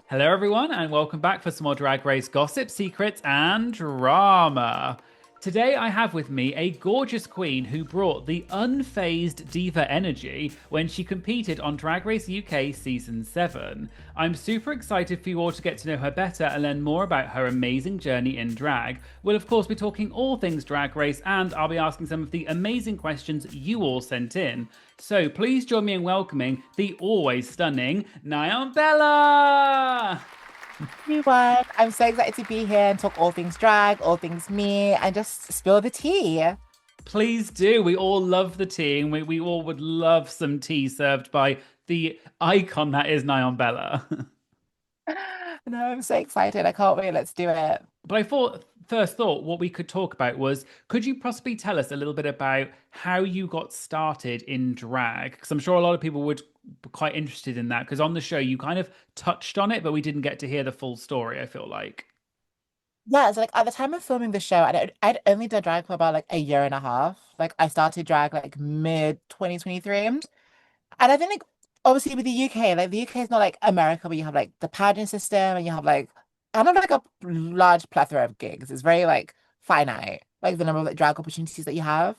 Hello, everyone, and welcome back for some more Drag Race gossip, secrets, and drama. Today, I have with me a gorgeous queen who brought the unfazed diva energy when she competed on Drag Race UK Season 7. I'm super excited for you all to get to know her better and learn more about her amazing journey in drag. We'll, of course, be talking all things Drag Race, and I'll be asking some of the amazing questions you all sent in. So please join me in welcoming the always stunning Nyongbella! Everyone. I'm so excited to be here and talk all things drag, all things me, and just spill the tea. Please do. We all love the tea, and we all would love some tea served by the icon that is Nyongbella. No, I'm so excited. I can't wait. Let's do it. But I thought, first thought, what we could talk about was could you possibly tell us a little bit about how you got started in drag? Because I'm sure a lot of people would be quite interested in that. Because on the show, you kind of touched on it, but we didn't get to hear the full story, I feel like. Yeah, so like at the time of filming the show, I'd only done drag for about like a year and a half. Like I started drag like mid 2023. And I think like obviously with the UK, like the UK is not like America where you have like the pageant system and you have like kind of like a large plethora of gigs. It's very like finite, like the number of like drag opportunities that you have.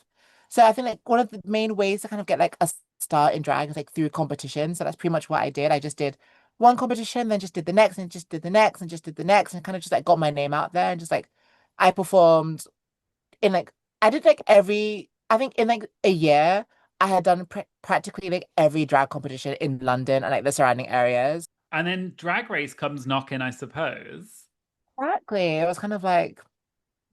So I think like one of the main ways to kind of get like a start in drag is like through competition. So that's pretty much what I did. I just did one competition, then just did the next, and just did the next, and just did the next, and kind of just like got my name out there and just like I performed in like I did like every I think in like a year I had done practically like every drag competition in London and like the surrounding areas. And then Drag Race comes knocking, I suppose. Exactly. It was kind of like,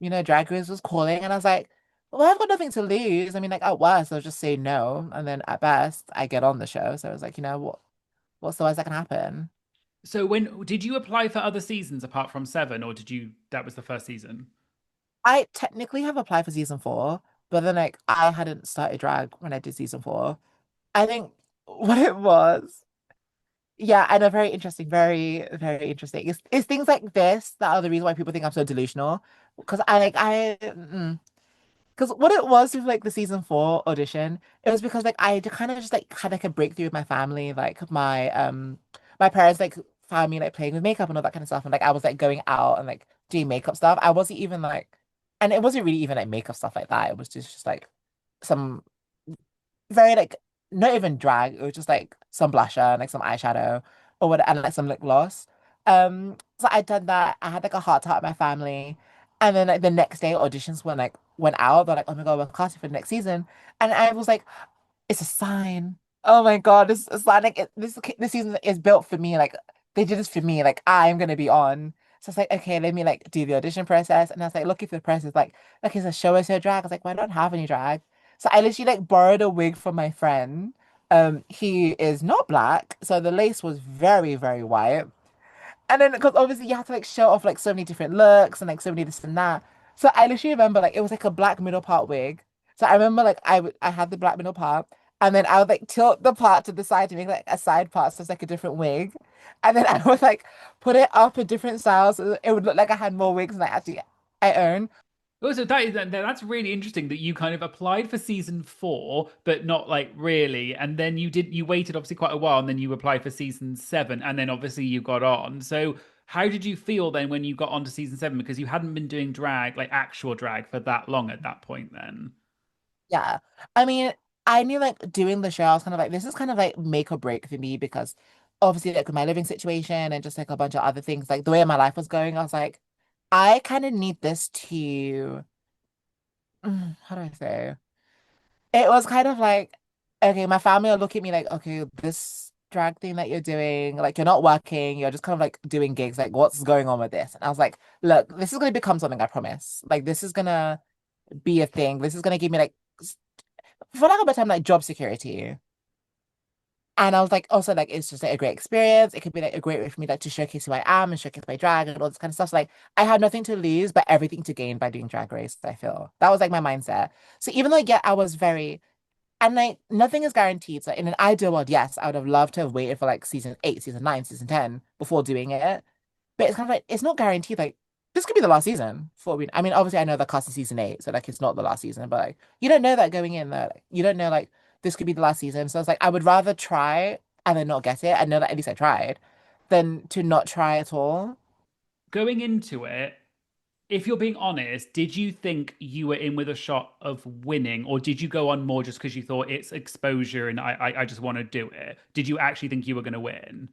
Drag Race was calling and I was like, well, I've got nothing to lose. I mean, like at worst, I'll just say no. And then at best, I get on the show. So I was like, what's the worst that can happen? So when did you apply for other seasons apart from Seven, or did you that was the first season? I technically have applied for season four, but then like I hadn't started drag when I did season four. I think what it was. Yeah, I know, very interesting, very, very interesting. It's things like this that are the reason why people think I'm so delusional. Because because what it was with like the season four audition, it was because like I kind of just like had like a breakthrough with my family. Like my parents like found me like playing with makeup and all that kind of stuff. And like I was like going out and like doing makeup stuff. I wasn't even like and it wasn't really even like makeup stuff like that. It was just like some very like not even drag. It was just like some blusher and like some eyeshadow or what and like some lip gloss. So I done that. I had like a heart to heart with my family. And then like the next day auditions went out. They're like, oh my God, we're casting for the next season. And I was like, it's a sign. Oh my God, this is like this season is built for me. Like they did this for me. Like I'm gonna be on. So it's like, okay, let me like do the audition process. And I was like looking for the process, like it's a show us your drag. I was like, well, I don't have any drag. So I literally like borrowed a wig from my friend. He is not black, so the lace was very, very white. And then because obviously you have to like show off like so many different looks and like so many this and that. So I literally remember like it was like a black middle part wig. So I remember like I had the black middle part and then I would like tilt the part to the side to make like a side part so it's like a different wig. And then I would like put it up in different styles so it would look like I had more wigs than I own. Also, that's really interesting that you kind of applied for season four, but not like really. And then you waited obviously quite a while, and then you applied for season seven, and then obviously you got on. So how did you feel then when you got onto season seven? Because you hadn't been doing drag, like actual drag, for that long at that point then. Yeah. I mean, I knew like doing the show, I was kind of like, this is kind of like make or break for me because obviously like with my living situation and just like a bunch of other things, like the way my life was going, I was like, I kind of need this to, how do I say? It was kind of like, okay, my family will look at me like, okay, this drag thing that you're doing, like you're not working, you're just kind of like doing gigs, like what's going on with this? And I was like, look, this is going to become something, I promise. Like this is gonna be a thing. This is gonna give me like for lack of a better term, like job security. And I was like, also like it's just like a great experience. It could be like a great way for me like to showcase who I am and showcase my drag and all this kind of stuff. So like I had nothing to lose, but everything to gain by doing drag race, I feel. That was like my mindset. So even though yeah, I was very and like nothing is guaranteed. So in an ideal world, yes, I would have loved to have waited for like season eight, season nine, season 10 before doing it. But it's kind of like it's not guaranteed. Like this could be the last season for we. I mean, obviously, I know the cast in season eight, so like it's not the last season. But like you don't know that going in. Though like, you don't know this could be the last season. So it's like I would rather try and then not get it and know that at least I tried. than to not try at all. Going into it, if you're being honest, did you think you were in with a shot of winning, or did you go on more just because you thought it's exposure and I just want to do it? Did you actually think you were going to win?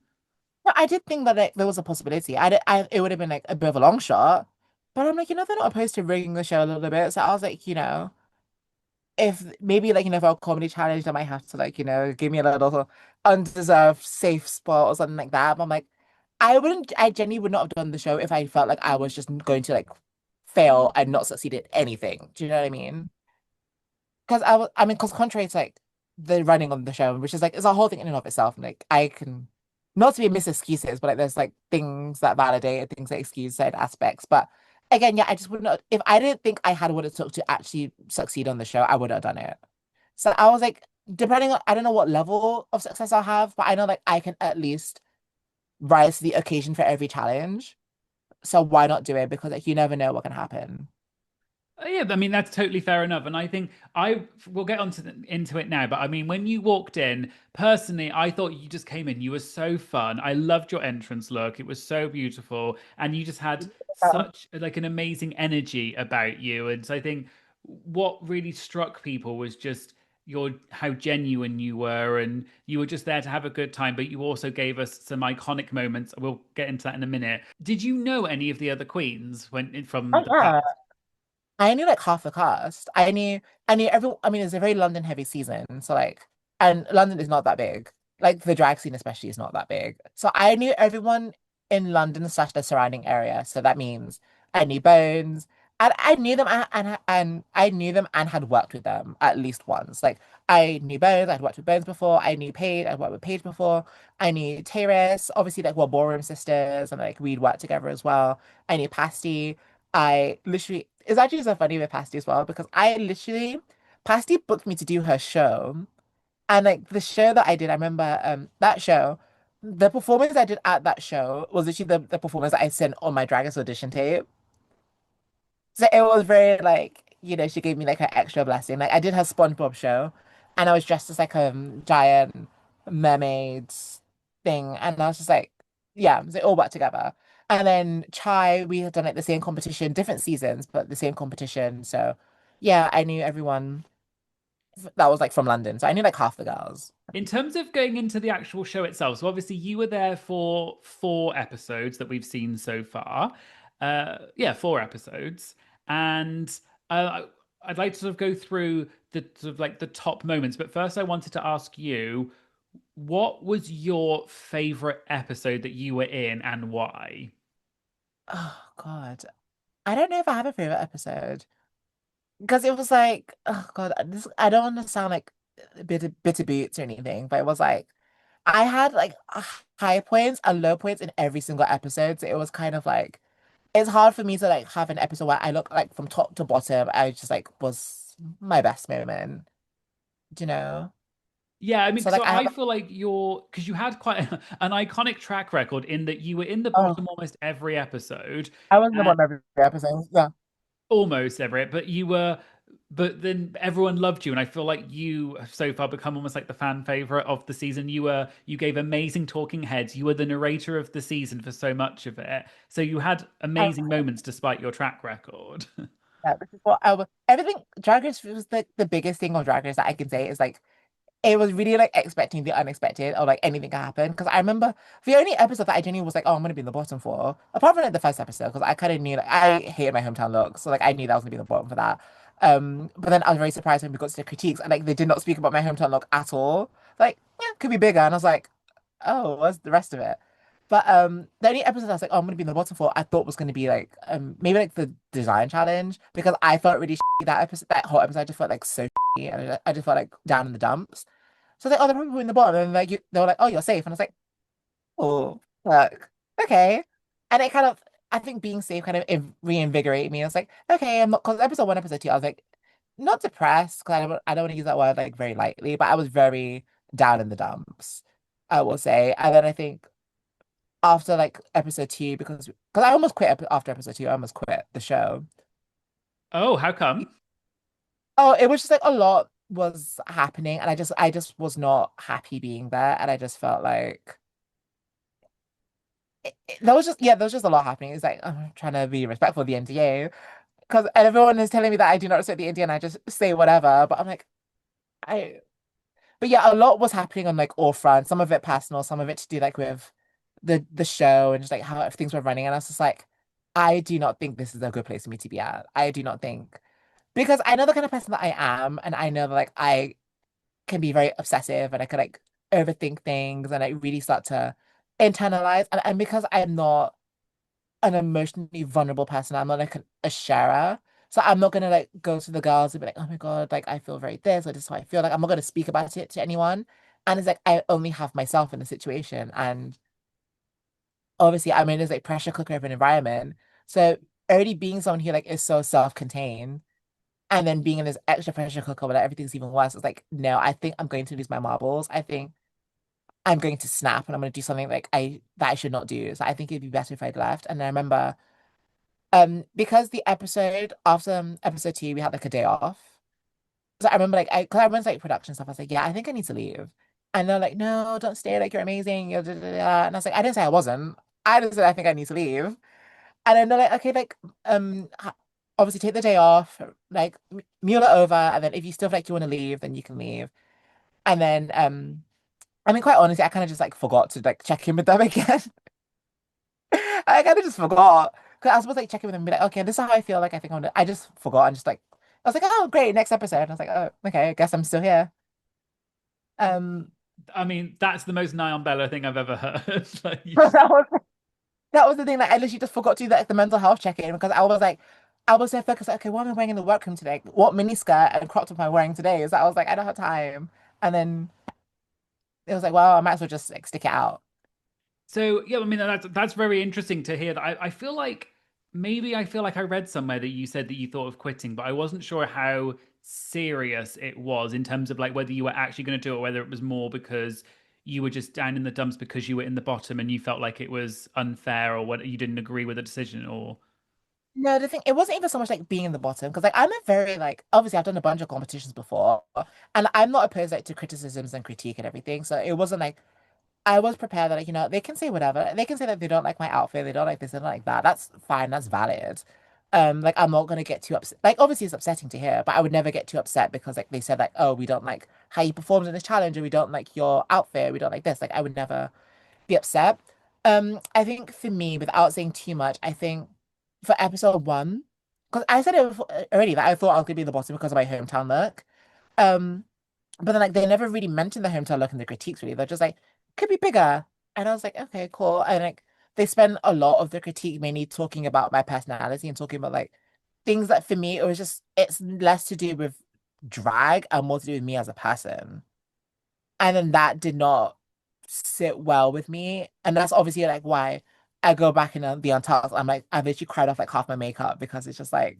No, I did think that like, there was a possibility. It would have been like a bit of a long shot, but I'm like, they're not opposed to rigging the show a little bit. So I was like, if maybe like, for a comedy challenge, I might have to like, give me a little undeserved safe spot or something like that. But I'm like, I genuinely would not have done the show if I felt like I was just going to like fail and not succeed at anything. Do you know what I mean? Because because contrary to like the running on the show, which is like it's a whole thing in and of itself. And like I can not to be miss excuses, but like there's like things that validate and things that excuse certain aspects. But again, yeah, I just wouldn't if I didn't think I had what it took to actually succeed on the show, I would have done it. So I was like, depending on I don't know what level of success I'll have, but I know like I can at least rise to the occasion for every challenge. So why not do it? Because like you never know what can happen. Yeah, I mean that's totally fair enough, and I think I will get into it now. But I mean, when you walked in, personally, I thought you just came in. You were so fun. I loved your entrance look. It was so beautiful, and you just had Yeah. such like an amazing energy about you. And so I think what really struck people was just your how genuine you were, and you were just there to have a good time. But you also gave us some iconic moments. We'll get into that in a minute. Did you know any of the other queens when from Oh the past? yeah. I knew like half the cast. I knew every I mean it's a very London heavy season. So like and London is not that big. Like the drag scene especially is not that big. So I knew everyone in London slash the surrounding area. So that means I knew Bones. And I knew them and I knew them and had worked with them at least once. Like I knew Bones, I'd worked with Bones before. I knew Paige, I'd worked with Paige before. I knew Terrace, obviously like we're ballroom sisters and like we'd worked together as well. I knew Pasty. I literally, it's actually so funny with Pasty as well because Pasty booked me to do her show. And like the show that I did, I remember that show, the performance I did at that show was literally the performance that I sent on my Drag Race audition tape. So it was very like, she gave me like her extra blessing. Like I did her SpongeBob show and I was dressed as like a giant mermaid thing. And I was just like, yeah, so it all worked together. And then Chai, we had done like the same competition, different seasons, but the same competition. So yeah, I knew everyone that was like from London. So I knew like half the girls. In terms of going into the actual show itself, so obviously you were there for 4 episodes that we've seen so far. Yeah, 4 episodes. And uh, I'd like to sort of go through the sort of like the top moments. But first, I wanted to ask you, what was your favorite episode that you were in and why? Oh God. I don't know if I have a favorite episode. Because it was like, oh God, I don't want to sound like bitter boots or anything, but it was like I had like high points and low points in every single episode. So it was kind of like it's hard for me to like have an episode where I look like from top to bottom. I just like was my best moment, do you know? Yeah, I mean, So because like I have I feel like because you had quite an iconic track record in that you were in the oh bottom almost every episode, I was in the bottom every episode. Yeah. almost every, but then everyone loved you, and I feel like you have so far become almost like the fan favorite of the season. You gave amazing talking heads. You were the narrator of the season for so much of it, so you had amazing moments despite your track record. Yeah, this is what I was everything Drag Race was the biggest thing on Drag Race that I can say is like it was really like expecting the unexpected or like anything can happen. Because I remember the only episode that I genuinely was like, oh, I'm gonna be in the bottom for, apart from like the first episode, because I kind of knew like I hated my hometown look, so like I knew that I was gonna be in the bottom for that. But then I was very surprised when we got to the critiques and like they did not speak about my hometown look at all. Like, yeah, could be bigger, and I was like, oh, what's the rest of it? But the only episode I was like, oh, I'm gonna be in the bottom for, I thought was gonna be like maybe like the design challenge because I felt really that episode, that whole episode, I just felt like so and I just felt like down in the dumps. So I was like, oh, they're probably in the bottom. And like they were like, oh, you're safe. And I was like, oh, look, okay. And it kind of, I think being safe kind of reinvigorated me. I was like, okay, I'm not because episode 1, episode 2, I was like, not depressed because I don't want to use that word like very lightly, but I was very down in the dumps, I will say. And then I think after like episode 2, because I almost quit after episode 2, I almost quit the show. Oh, how come? Oh, it was just like a lot was happening, and I just was not happy being there, and I just felt like there was just yeah, there was just a lot happening. It's like I'm trying to be respectful of the NDA because and everyone is telling me that I do not respect the NDA and I just say whatever. But I'm like I. But yeah, a lot was happening on like all fronts. Some of it personal, some of it to do like with the show and just like how things were running. And I was just like, I do not think this is a good place for me to be at. I do not think because I know the kind of person that I am, and I know that like I can be very obsessive and I could like overthink things and I really start to internalize. And because I'm not an emotionally vulnerable person, I'm not like a sharer. So I'm not gonna like go to the girls and be like, oh my God, like I feel very this or this is how I feel. Like I'm not gonna speak about it to anyone. And it's like I only have myself in the situation. And obviously I'm in this like pressure cooker of an environment. So already being someone who like is so self-contained and then being in this extra pressure cooker where like, everything's even worse, it's like, no, I think I'm going to lose my marbles. I think I'm going to snap and I'm going to do something like I should not do. So I think it'd be better if I'd left. And I remember because the episode after episode 2 we had like a day off. So I remember like because I went like production stuff, I was like, yeah, I think I need to leave. And they're like, no, don't stay, like you're amazing. You're da, da, da, da. And I was like, I didn't say I wasn't. I just said I think I need to leave. And then they're like, okay, like obviously take the day off, like mule it over, and then if you still feel like you want to leave, then you can leave. And then I mean, quite honestly, I kind of just like forgot to like check in with them again. I kind of just forgot because I was supposed to like check in with them and be like, okay, this is how I feel. Like I think I'm. I just forgot and just like I was like, oh great, next episode. And I was like, oh okay, I guess I'm still here. Um, I mean, that's the most Nyongbella thing I've ever heard. Like, you that just, was that was the thing. Like I literally just forgot to do like the mental health check in because I was like. I was so focused, like, okay, what am I wearing in the workroom today? What mini skirt and crop top am I wearing today? So I was like, I don't have time. And then it was like, well, I might as well just like stick it out. so yeah, I mean that's very interesting to hear. That I feel like maybe I feel like I read somewhere that you said that you thought of quitting, but I wasn't sure how serious it was in terms of like whether you were actually going to do it or whether it was more because you were just down in the dumps because you were in the bottom and you felt like it was unfair or what you didn't agree with the decision or No, the thing it wasn't even so much like being in the bottom because like I'm a very like obviously I've done a bunch of competitions before and I'm not opposed like to criticisms and critique and everything. So it wasn't like I was prepared that like, they can say whatever. They can say that they don't like my outfit, they don't like this, they don't like that. That's fine, that's valid. Like I'm not gonna get too upset. Like obviously it's upsetting to hear, but I would never get too upset because like they said like, oh, we don't like how you performed in this challenge, or we don't like your outfit, we don't like this. Like I would never be upset. I think for me, without saying too much, I think for episode 1, because I said it already that I thought I was gonna be the bottom because of my hometown look. Um, but then like they never really mentioned the hometown look in the critiques really. They're just like, could be bigger. And I was like, okay, cool. And like they spend a lot of the critique mainly talking about my personality and talking about like things that for me it was just it's less to do with drag and more to do with me as a person. And then that did not sit well with me. And that's obviously like why I go back in the Untucked. I'm like, I've literally cried off like half my makeup because it's just like,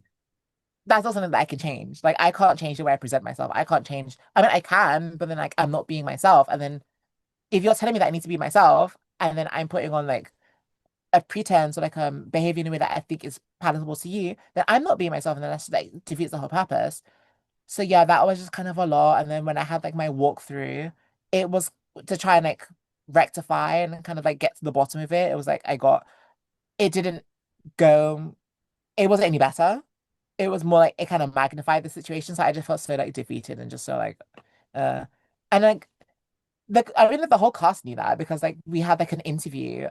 that's not something that I can change. Like, I can't change the way I present myself. I can't change. I mean, I can, but then like, I'm not being myself. And then if you're telling me that I need to be myself, and then I'm putting on like a pretense or like behavior in a way that I think is palatable to you, then I'm not being myself. And then that's like defeats the whole purpose. So yeah, that was just kind of a lot. And then when I had like my walkthrough, it was to try and like rectify and kind of like get to the bottom of it. It was like it didn't go, it wasn't any better. It was more like it kind of magnified the situation. So I just felt so like defeated and just so like, uh, and like I mean, like, the whole cast knew that because like we had like an interview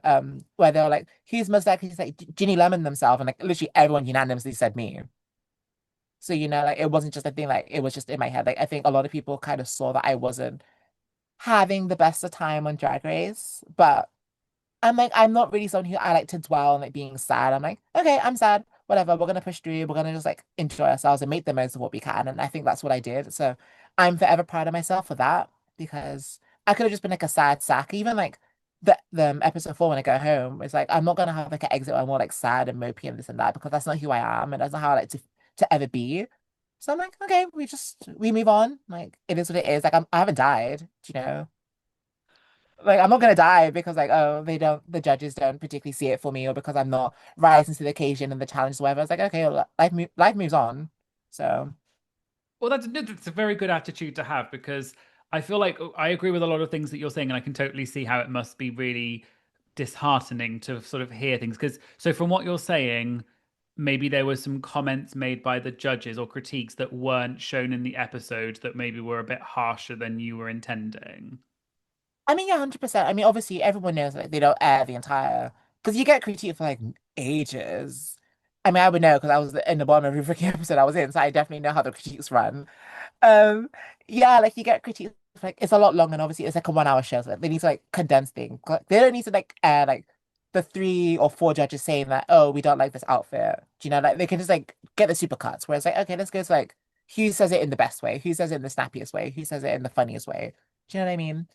where they were like, who's most likely to like Ginny Lemon themselves, and like literally everyone unanimously said me. So, like it wasn't just a thing, like it was just in my head. Like I think a lot of people kind of saw that I wasn't having the best of time on Drag Race, but I'm like, I'm not really someone who I like to dwell on like being sad. I'm like, okay, I'm sad, whatever. We're gonna push through. We're gonna just like enjoy ourselves and make the most of what we can. And I think that's what I did. So I'm forever proud of myself for that because I could have just been like a sad sack. Even like the episode 4 when I go home, it's like I'm not gonna have like an exit where I'm more like sad and mopey and this and that because that's not who I am and that's not how I like to ever be. So I'm like, okay, we move on. Like it is what it is. Like I haven't died, like I'm not gonna die because like oh the judges don't particularly see it for me or because I'm not rising to the occasion and the challenge or whatever. It's like okay, life moves on. So well, that's a very good attitude to have because I feel like I agree with a lot of things that you're saying, and I can totally see how it must be really disheartening to sort of hear things. Because so from what you're saying, maybe there were some comments made by the judges or critiques that weren't shown in the episode that maybe were a bit harsher than you were intending. I mean, yeah, 100%. I mean, obviously, everyone knows like they don't air the entire because you get critiqued for like ages. I mean, I would know because I was in the bottom of every freaking episode I was in, so I definitely know how the critiques run. Um, yeah, like you get critiques like it's a lot long, and obviously it's like a 1 hour show, so like, they need to like condense things. Like, they don't need to like air like the 3 or 4 judges saying that, oh, we don't like this outfit. Do you know, like they can just like get the super cuts where it's like, okay, let's go to like who says it in the best way, who says it in the snappiest way, who says it in the funniest way. Do you know what I mean?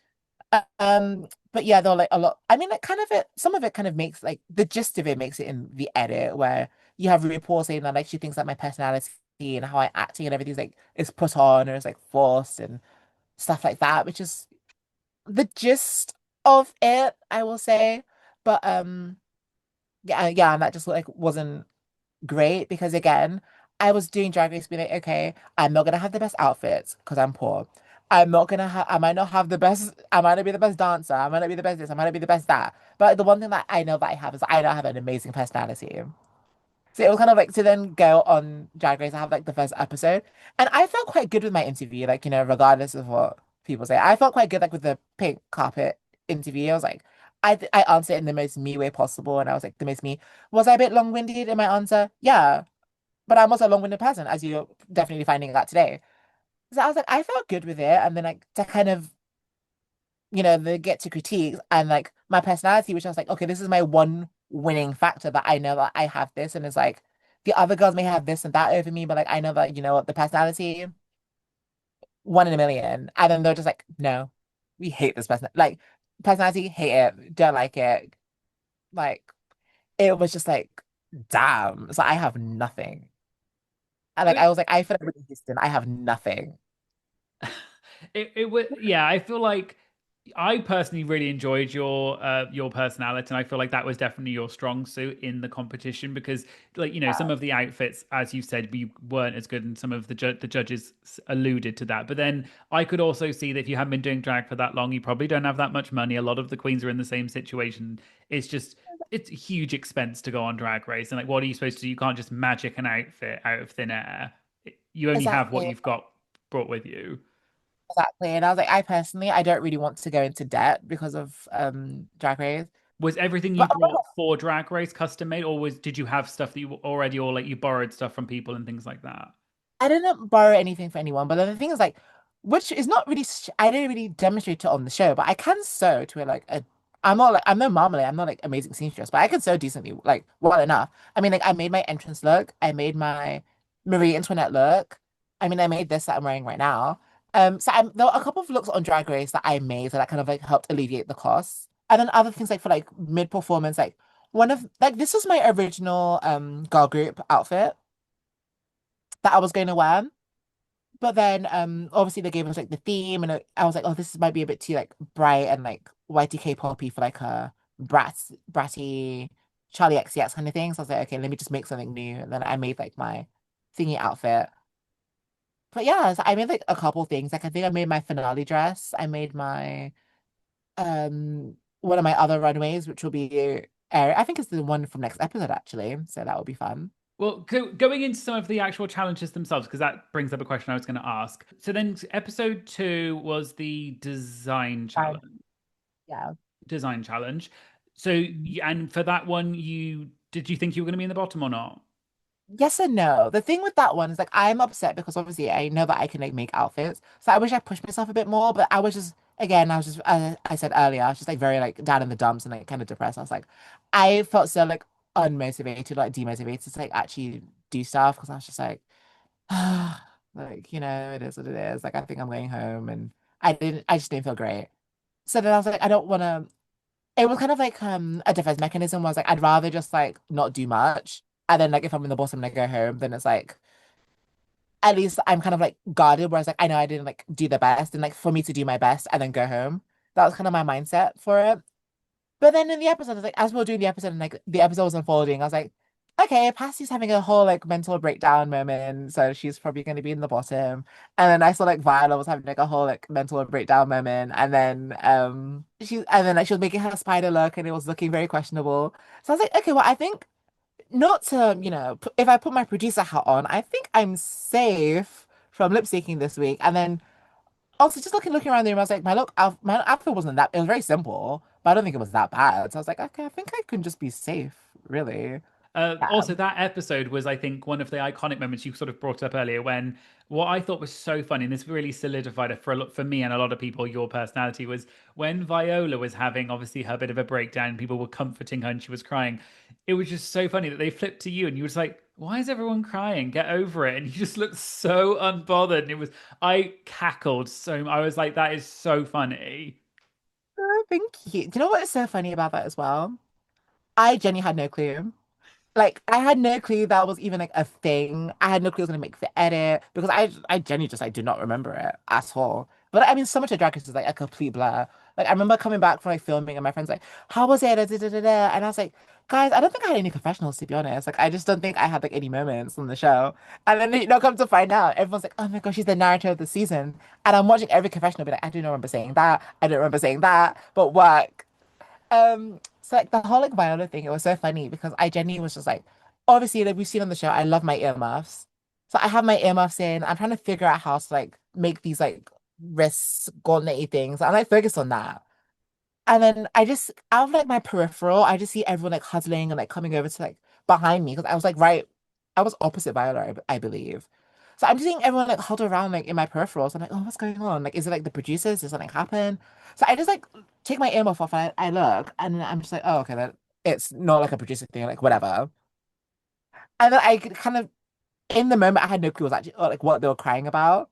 But yeah, though, like a lot. I mean, like kind of it. Some of it kind of makes like the gist of it makes it in the edit where you have RuPaul saying that like she thinks that my personality and how I acting and everything's like is put on or is like forced and stuff like that, which is the gist of it, I will say. But yeah, yeah, and that just like wasn't great because again, I was doing Drag Race being like, okay, I'm not gonna have the best outfits because I'm poor. I'm not gonna have, I might not have the best, I might not be the best dancer, I might not be the best this, I might not be the best that. But the one thing that I know that I have is I know I have an amazing personality. So it was kind of like to then go on Drag Race, I have like the first episode. And I felt quite good with my interview, like, regardless of what people say. I felt quite good like with the pink carpet interview. I was like, I answered it in the most me way possible, and I was like the most me. Was I a bit long-winded in my answer? Yeah. But I'm also a long-winded person, as you're definitely finding out today. So I was like, I felt good with it. And then like to kind of, the get to critiques and like my personality, which I was like, okay, this is my one winning factor that I know that I have this. And it's like the other girls may have this and that over me, but like I know that, what, the personality, 1 in a million. And then they're just like, no, we hate this person. Like personality, hate it, don't like it. Like it was just like, damn. So I have nothing. And I like mean, I was like, I feel like Whitney Houston, I have nothing. it was yeah, I feel like I personally really enjoyed your personality, and I feel like that was definitely your strong suit in the competition because, like, some of the outfits, as you said, we weren't as good, and some of the judges alluded to that. But then I could also see that if you haven't been doing drag for that long, you probably don't have that much money. A lot of the queens are in the same situation. It's just it's a huge expense to go on Drag Race, and like, what are you supposed to do? You can't just magic an outfit out of thin air. You only have what Exactly. you've got brought with you. Exactly. And I was like, I personally, I don't really want to go into debt because of Drag Race. Was everything you But brought for Drag Race custom made, or did you have stuff that you already, or like you borrowed stuff from people and things like that? I didn't borrow anything for anyone. But then the thing is, like, which is not really, I didn't really demonstrate it on the show, but I can sew to it like a. I'm not like I'm no marmalade. I'm not like amazing seamstress, but I can sew decently, like well enough. I mean, like I made my entrance look. I made my Marie Antoinette look. I mean, I made this that I'm wearing right now. There were a couple of looks on Drag Race that I made that kind of like helped alleviate the costs. And then other things like for like mid performance, like one of like this was my original girl group outfit that I was going to wear. But then obviously they gave us like the theme and I was like, oh, this might be a bit too like bright and like Y2K poppy for like a bratty Charlie XCX kind of thing. So I was like, okay, let me just make something new. And then I made like my thingy outfit. But yeah, so I made like a couple things. Like I think I made my finale dress. I made my one of my other runways, which will be I think it's the one from next episode actually. So that will be fun. Well, going into some of the actual challenges themselves, because that brings up a question I was going to ask. So then, episode 2 was the design Fine. challenge. Yeah. Design challenge. So, and for that one, did you think you were going to be in the bottom or not? Yes and no. The thing with that one is like I'm upset because obviously I know that I can like make outfits. So I wish I pushed myself a bit more, but I was just again, I was just I said earlier, I was just like very like down in the dumps and like kind of depressed. I was like I felt so like unmotivated, like demotivated to like actually do stuff because I was just like like, it is what it is. Like I think I'm going home and I just didn't feel great. So then I was like, I don't wanna it was kind of like a defense mechanism was like I'd rather just like not do much. And then like if I'm in the bottom and I go home, then it's like at least I'm kind of like guarded, whereas like I know I didn't like do the best and like for me to do my best and then go home. That was kind of my mindset for it. But then in the episode, I was like, as we were doing the episode and like the episode was unfolding, I was like, okay, Patsy's having a whole like mental breakdown moment, so she's probably going to be in the bottom. And then I saw like Viola was having like a whole like mental breakdown moment, and then she was making her spider look, and it was looking very questionable. So I was like, okay, well, I think not to if I put my producer hat on, I think I'm safe from lip syncing this week. And then also just looking around the room, I was like, my outfit wasn't that. It was very simple, but I don't think it was that bad. So I was like, okay, I think I can just be safe, really. Yeah. Also, that episode was, I think, one of the iconic moments you sort of brought up earlier when what I thought was so funny, and this really solidified it for for me and a lot of people, your personality was when Viola was having obviously her bit of a breakdown, people were comforting her and she was crying. It was just so funny that they flipped to you and you were just like, why is everyone crying? Get over it. And you just looked so unbothered. And I cackled so, I was like, that is so funny. Oh, thank you. Do you know what is so funny about that as well? I genuinely had no clue. Like I had no clue that was even like a thing. I had no clue it was gonna make the edit because I genuinely just like do not remember it at all. But I mean, so much of Drag Race is like a complete blur. Like I remember coming back from like filming and my friends like, "How was it?" And I was like, "Guys, I don't think I had any confessionals to be honest. Like I just don't think I had like any moments on the show." And then come to find out, everyone's like, "Oh my gosh, she's the narrator of the season." And I'm watching every confessional, be like, "I do not remember saying that. I don't remember saying that." But work. So like the whole like Viola thing, it was so funny because I genuinely was just like, obviously, like we've seen on the show, I love my earmuffs. So I have my earmuffs in. I'm trying to figure out how to like make these like wrist gauntlet things. And I focus on that. And then I just out of like my peripheral, I just see everyone like huddling and like coming over to like behind me because I was like I was opposite Viola, I believe. So I'm just seeing everyone like huddle around like in my peripherals. I'm like, oh, what's going on? Like, is it like the producers? Did something happen? So I just like take my earmuff off and I look and I'm just like, oh, okay, that it's not like a producer thing, like whatever. And then I kind of in the moment I had no clue was actually like what they were crying about.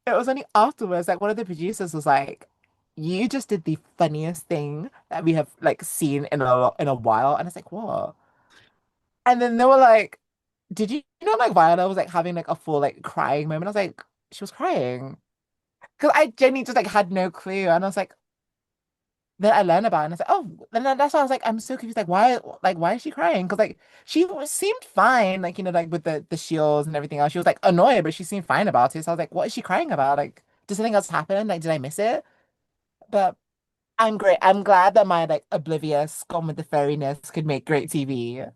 It was only afterwards, like one of the producers was like, "You just did the funniest thing that we have like seen in a while," and it's like, "What?" And then they were like, "Did you know like Viola was like having like a full like crying moment?" I was like, "She was crying," because I genuinely just like had no clue, and I was like, then I learned about it and I was like, oh, then that's why I was like, I'm so confused. Like, why is she crying? Because like seemed fine, like like with the shields and everything else. She was like annoyed, but she seemed fine about it. So I was like, what is she crying about? Like, did something else happen? Like, did I miss it? But I'm great. I'm glad that my like oblivious, gone with the fairiness could make great TV.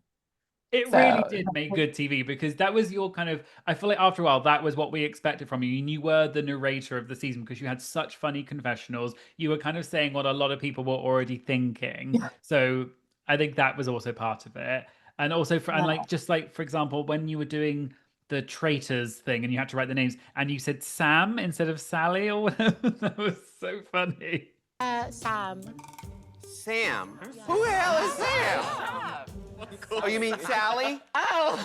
It really So did make good TV because that was your kind of. I feel like after a while, that was what we expected from you. And you were the narrator of the season because you had such funny confessionals. You were kind of saying what a lot of people were already thinking. yeah, So I think that was also part of it. And also and yeah. like just like for example, when you were doing the traitors thing and you had to write the names and you said Sam instead of Sally or whatever, that was so funny. Sam. Sam? Yeah. Who the hell is Sam? Oh, you mean Sally? Oh.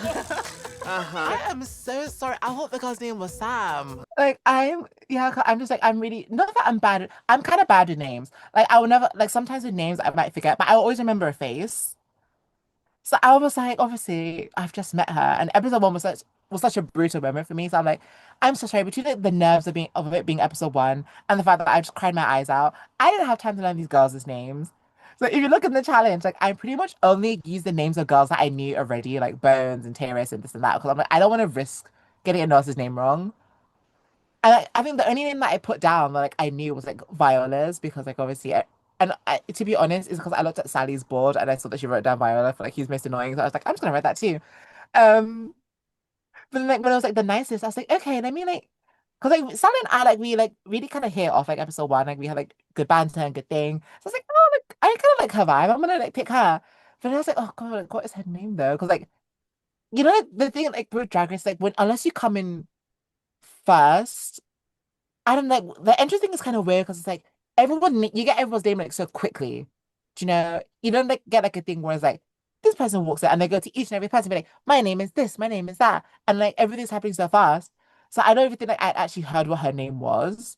Uh-huh. I am so sorry. I thought the girl's name was Sam. Like I'm just like I'm really not that I'm bad. I'm kind of bad with names. Like I will never like sometimes with names I might forget, but I always remember a face. So I was like, obviously, I've just met her, and episode one was such a brutal moment for me. So I'm like, I'm so sorry. Between the nerves of it being episode one and the fact that I just cried my eyes out, I didn't have time to learn these girls' names. So if you look at the challenge, like I pretty much only use the names of girls that I knew already, like Bones and Terrace and this and that, because I'm like, I don't want to risk getting a nurse's name wrong. And I think the only name that I put down that like I knew was like Viola's because like obviously to be honest, is because I looked at Sally's board and I saw that she wrote down Viola for like he's most annoying. So I was like, I'm just gonna write that too. Um, but then like when I was like the nicest, I was like, okay, let me like because like Sally and I like we like really kind of hit off like episode one, like we had like good banter and good thing. So I was like, oh like I kind of like her vibe. I'm gonna like pick her. But then I was like, oh god, like, what is her name though? Because like like, the thing like with Drag Race, like when unless you come in first. I don't know. The entry thing is kind of weird because it's like you get everyone's name like so quickly. Do you know? You don't like get like a thing where it's like this person walks in and they go to each and every person and be like, my name is this, my name is that. And like everything's happening so fast. So I don't even think like I actually heard what her name was.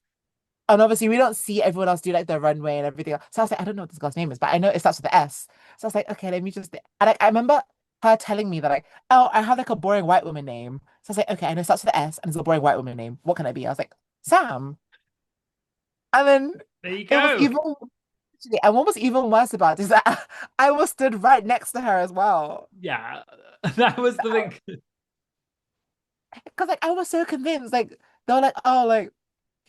And obviously we don't see everyone else do like the runway and everything. So I was like, I don't know what this girl's name is, but I know it starts with the S. So I was like, okay, let me just and like I remember her telling me that like, oh, I have like a boring white woman name. So I was like, okay, I know it starts with the S and it's a boring white woman name. What can I be? I was like, Sam. And then There you it was go. even Literally, and what was even worse about it is that I was stood right next to her as well. Yeah, that was the thing. Because like I was so convinced, like they were like, oh, like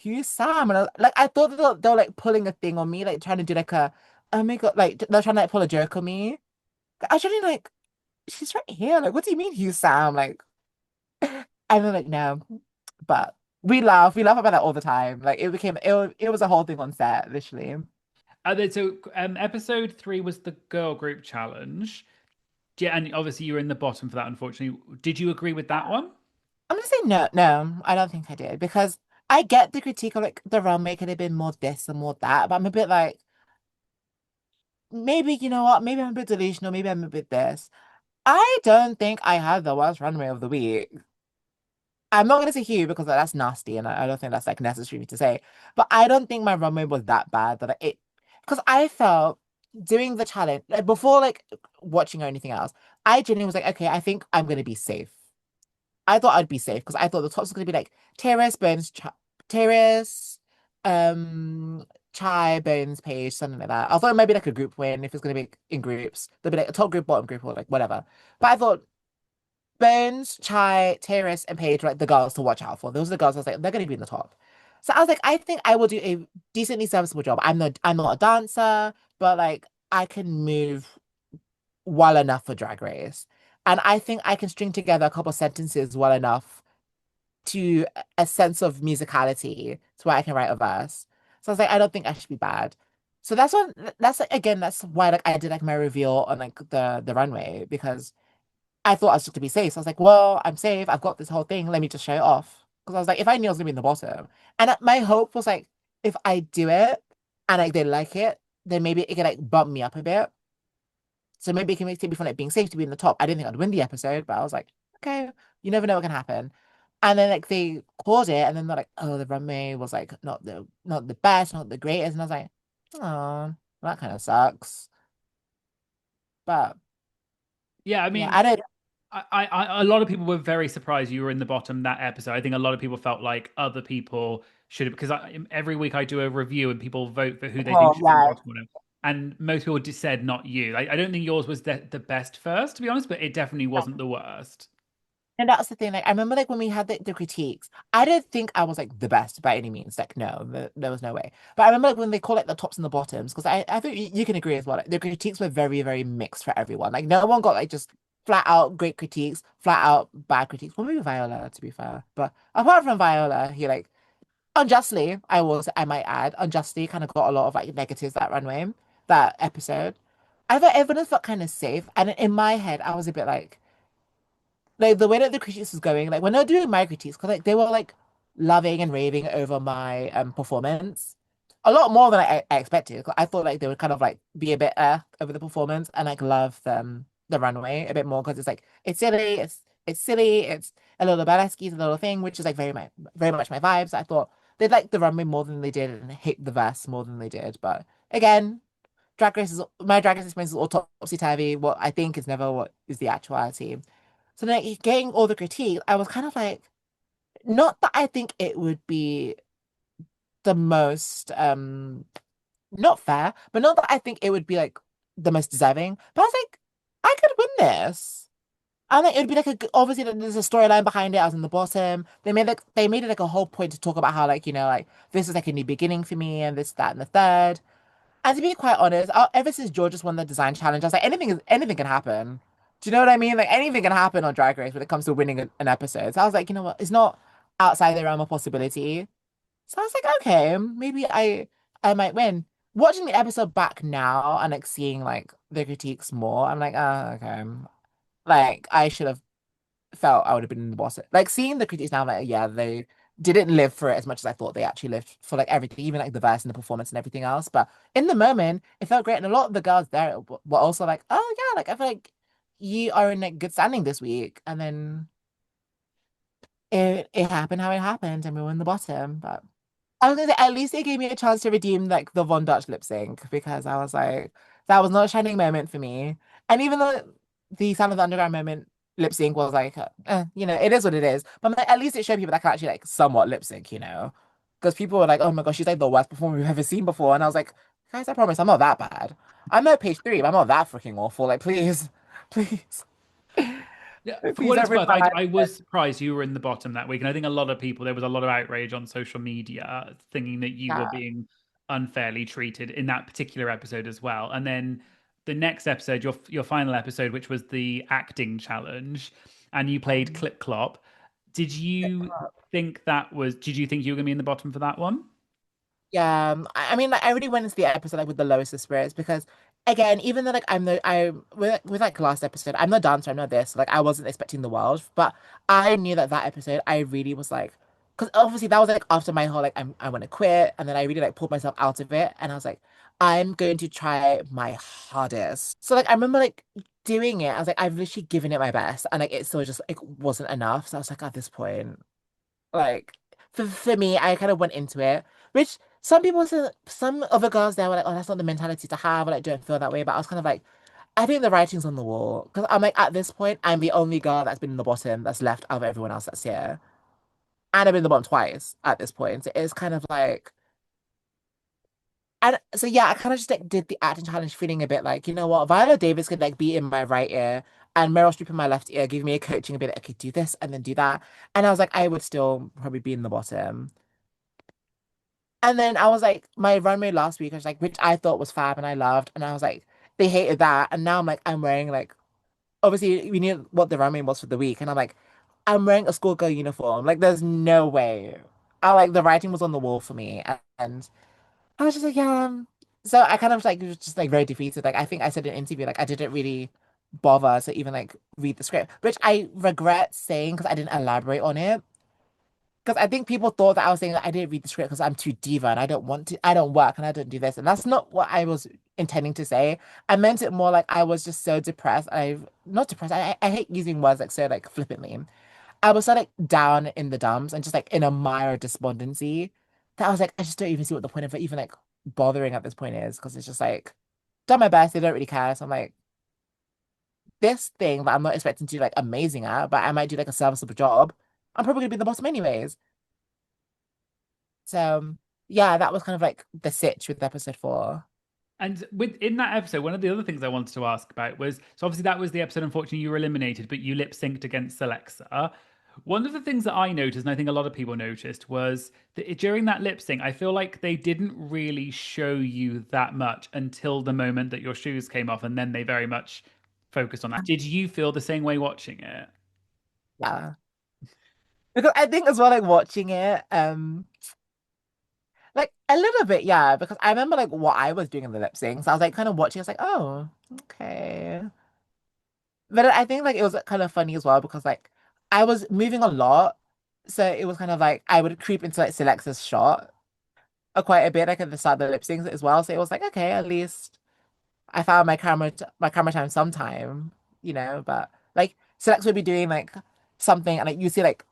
who's Sam? And I thought they were like pulling a thing on me, like trying to do like a oh my God, like they're trying to like pull a joke on me. I was really like, she's right here. Like, what do you mean who's Sam? Like, and they're like, no. But we laugh about that all the time. Like it was a whole thing on set, literally. Episode 3 was the girl group challenge. Yeah, and obviously you were in the bottom for that, unfortunately. Did you agree with that one? I'm gonna say no, no, I don't think I did because I get the critique of like the runway could have been more this and more that, but I'm a bit like maybe you know what, maybe I'm a bit delusional, maybe I'm a bit this. I don't think I had the worst runway of the week. I'm not gonna say Hugh because that's nasty and I don't think that's like necessary for me to say. But I don't think my runway was that bad that it because I felt doing the challenge like before like watching or anything else, I genuinely was like, okay, I think I'm gonna be safe. I thought I'd be safe because I thought the tops were gonna be like Terrace, um, Chai, Bones, Page, something like that. I thought it might be like a group win if it's gonna be in groups. There'd be like a top group, bottom group, or like whatever. But I thought Bones, Chai, Terrace, and Paige were like the girls to watch out for. Those are the girls I was like, they're gonna be in the top. So I was like, I think I will do a decently serviceable job. I'm not a dancer, but like I can move well enough for Drag Race. And I think I can string together a couple sentences well enough to a sense of musicality to where I can write a verse. So I was like, I don't think I should be bad. So that's like, again, that's why like I did like my reveal on like the runway because I thought I was just to be safe. So I was like, well, I'm safe. I've got this whole thing. Let me just show it off. Because I was like, if I knew I was gonna be in the bottom, and my hope was like, if I do it and like they like it, then maybe it can like bump me up a bit. So maybe it can take me from like being safe to be in the top. I didn't think I'd win the episode, but I was like, okay, you never know what can happen. And then like they called it, and then they're like, oh, the runway was like not the best, not the greatest. And I was like, oh, that kind of sucks. But Yeah, I yeah, mean, I don't. a lot of people were very surprised you were in the bottom that episode. I think a lot of people felt like other people should have because every week I do a review and people vote for who they think Oh should be in the yeah, bottom. Whatever. And most people just said not you. I don't think yours was the best first, to be honest, but it definitely wasn't the worst. and that's the thing. Like I remember, like when we had the critiques, I didn't think I was like the best by any means. Like no, there was no way. But I remember like when they call it the tops and the bottoms, because I think you can agree as well. Like, the critiques were very very mixed for everyone. Like no one got like just flat out great critiques, flat out bad critiques. Well, maybe Viola to be fair, but apart from Viola, he like unjustly, I might add, unjustly kind of got a lot of like negatives that runway, that episode. I thought everyone felt kind of safe, and in my head, I was a bit like the way that the critiques was going, like when they were doing my critiques, because like they were like loving and raving over my performance a lot more than I expected. 'Cause I thought like they would kind of like be a bit over the performance and like love the runway a bit more because it's like it's silly, it's a little burlesque, a little thing, which is like very much my vibes. I thought they'd like the runway more than they did and hate the verse more than they did. But again, my Drag Race experience is all topsy turvy. What I think is never what is the actuality. So then like, getting all the critique, I was kind of like, not that I think it would be the most not fair, but not that I think it would be like the most deserving. But I was like, I could win this. And like it would be like obviously there's a storyline behind it. I was in the bottom. They made it like a whole point to talk about how like, you know, like this is like a new beginning for me and this, that, and the third. And to be quite honest, ever since George won the design challenge, I was like, anything can happen. Do you know what I mean? Like anything can happen on Drag Race when it comes to winning an episode. So I was like, you know what? It's not outside the realm of possibility. So I was like, okay, maybe I might win. Watching the episode back now and like seeing like the critiques more, I'm like, oh, okay. Like I should have felt I would have been in the boss. Like seeing the critics now, I'm like, yeah, they didn't live for it as much as I thought they actually lived for like everything, even like the verse and the performance and everything else. But in the moment, it felt great. And a lot of the girls there were also like, oh yeah, like I feel like you are in like good standing this week. And then it happened how it happened and we were in the bottom. But I was gonna say at least it gave me a chance to redeem like the Von Dutch lip sync because I was like, that was not a shining moment for me. And even though the Sound of the Underground moment lip sync was like, you know, it is what it is. But I'm like, at least it showed people that can actually like somewhat lip sync, you know? Because people were like, oh my gosh, she's like the worst performer we've ever seen before. And I was like, Guys, I promise I'm not that bad. I'm at page 3, but I'm not that freaking awful. Like, please, please, Yeah, for please what don't it's ruin worth, my life. I was surprised you were in the bottom that week, and I think a lot of people, there was a lot of outrage on social media thinking that you were Yeah. being unfairly treated in that particular episode as well. And then the next episode, your final episode, which was the acting challenge, and you played Um, Clip Clop. Did you think that was? Did you think you were going to be in the bottom for that one? Yeah, I mean, like, I really went into the episode like with the lowest of spirits because, again, even though like I with like last episode, I'm no dancer, I'm not this. Like, I wasn't expecting the world, but I knew that that episode, I really was like, because obviously that was like after my whole like I want to quit, and then I really like pulled myself out of it, and I was like, I'm going to try my hardest. So like I remember like doing it, I was like, I've literally given it my best, and like it still just like wasn't enough. So I was like, at this point. Like for me, I kind of went into it, which some people said some other girls there were like, oh, that's not the mentality to have, or like don't feel that way. But I was kind of like, I think the writing's on the wall. Because I'm like, at this point, I'm the only girl that's been in the bottom that's left out of everyone else that's here. And I've been in the bottom twice at this point. So it's kind of like and so yeah, I kind of just like did the acting challenge feeling a bit like, you know what, Viola Davis could like be in my right ear and Meryl Streep in my left ear, give me a coaching a bit, like, okay, do this and then do that. And I was like, I would still probably be in the bottom. And then I was like, my runway last week, I was like, which I thought was fab and I loved. And I was like, they hated that. And now I'm like, I'm wearing like, obviously, we knew what the runway was for the week. And I'm like, I'm wearing a schoolgirl uniform. Like, there's no way. I like, the writing was on the wall for me. And I was just like, yeah. So I kind of like, was just like very defeated. Like, I think I said in an interview, like, I didn't really bother to even like read the script, which I regret saying because I didn't elaborate on it. Because I think people thought that I was saying that I didn't read the script because I'm too diva and I don't want to, I don't work and I don't do this. And that's not what I was intending to say. I meant it more like I was just so depressed. Not depressed. I hate using words like so like flippantly. I was so like down in the dumps and just like in a mire of despondency that I was like, I just don't even see what the point of it even like bothering at this point is because it's just like done my best. They don't really care. So I'm like, this thing that I'm not expecting to do like amazing at, but I might do like a serviceable job. I'm probably gonna be the bottom anyways. So yeah, that was kind of like the sitch with episode 4. And within that episode, one of the other things I wanted to ask about was so obviously that was the episode. Unfortunately, you were eliminated, but you lip synced against Alexa. One of the things that I noticed, and I think a lot of people noticed, was that during that lip sync, I feel like they didn't really show you that much until the moment that your shoes came off, and then they very much focused on that. Did you feel the same way watching it? Yeah. Because I think as well, like watching it, like a little bit, yeah, because I remember like what I was doing in the lip sync. So I was like kind of watching, I was like, oh, okay. But I think like it was kind of funny as well because like I was moving a lot. So it was kind of like I would creep into like Selexa's shot quite a bit, like at the start of the lip syncs as well. So it was like, okay, at least I found my camera time sometime, you know, but like Selexa would be doing like something and like you see like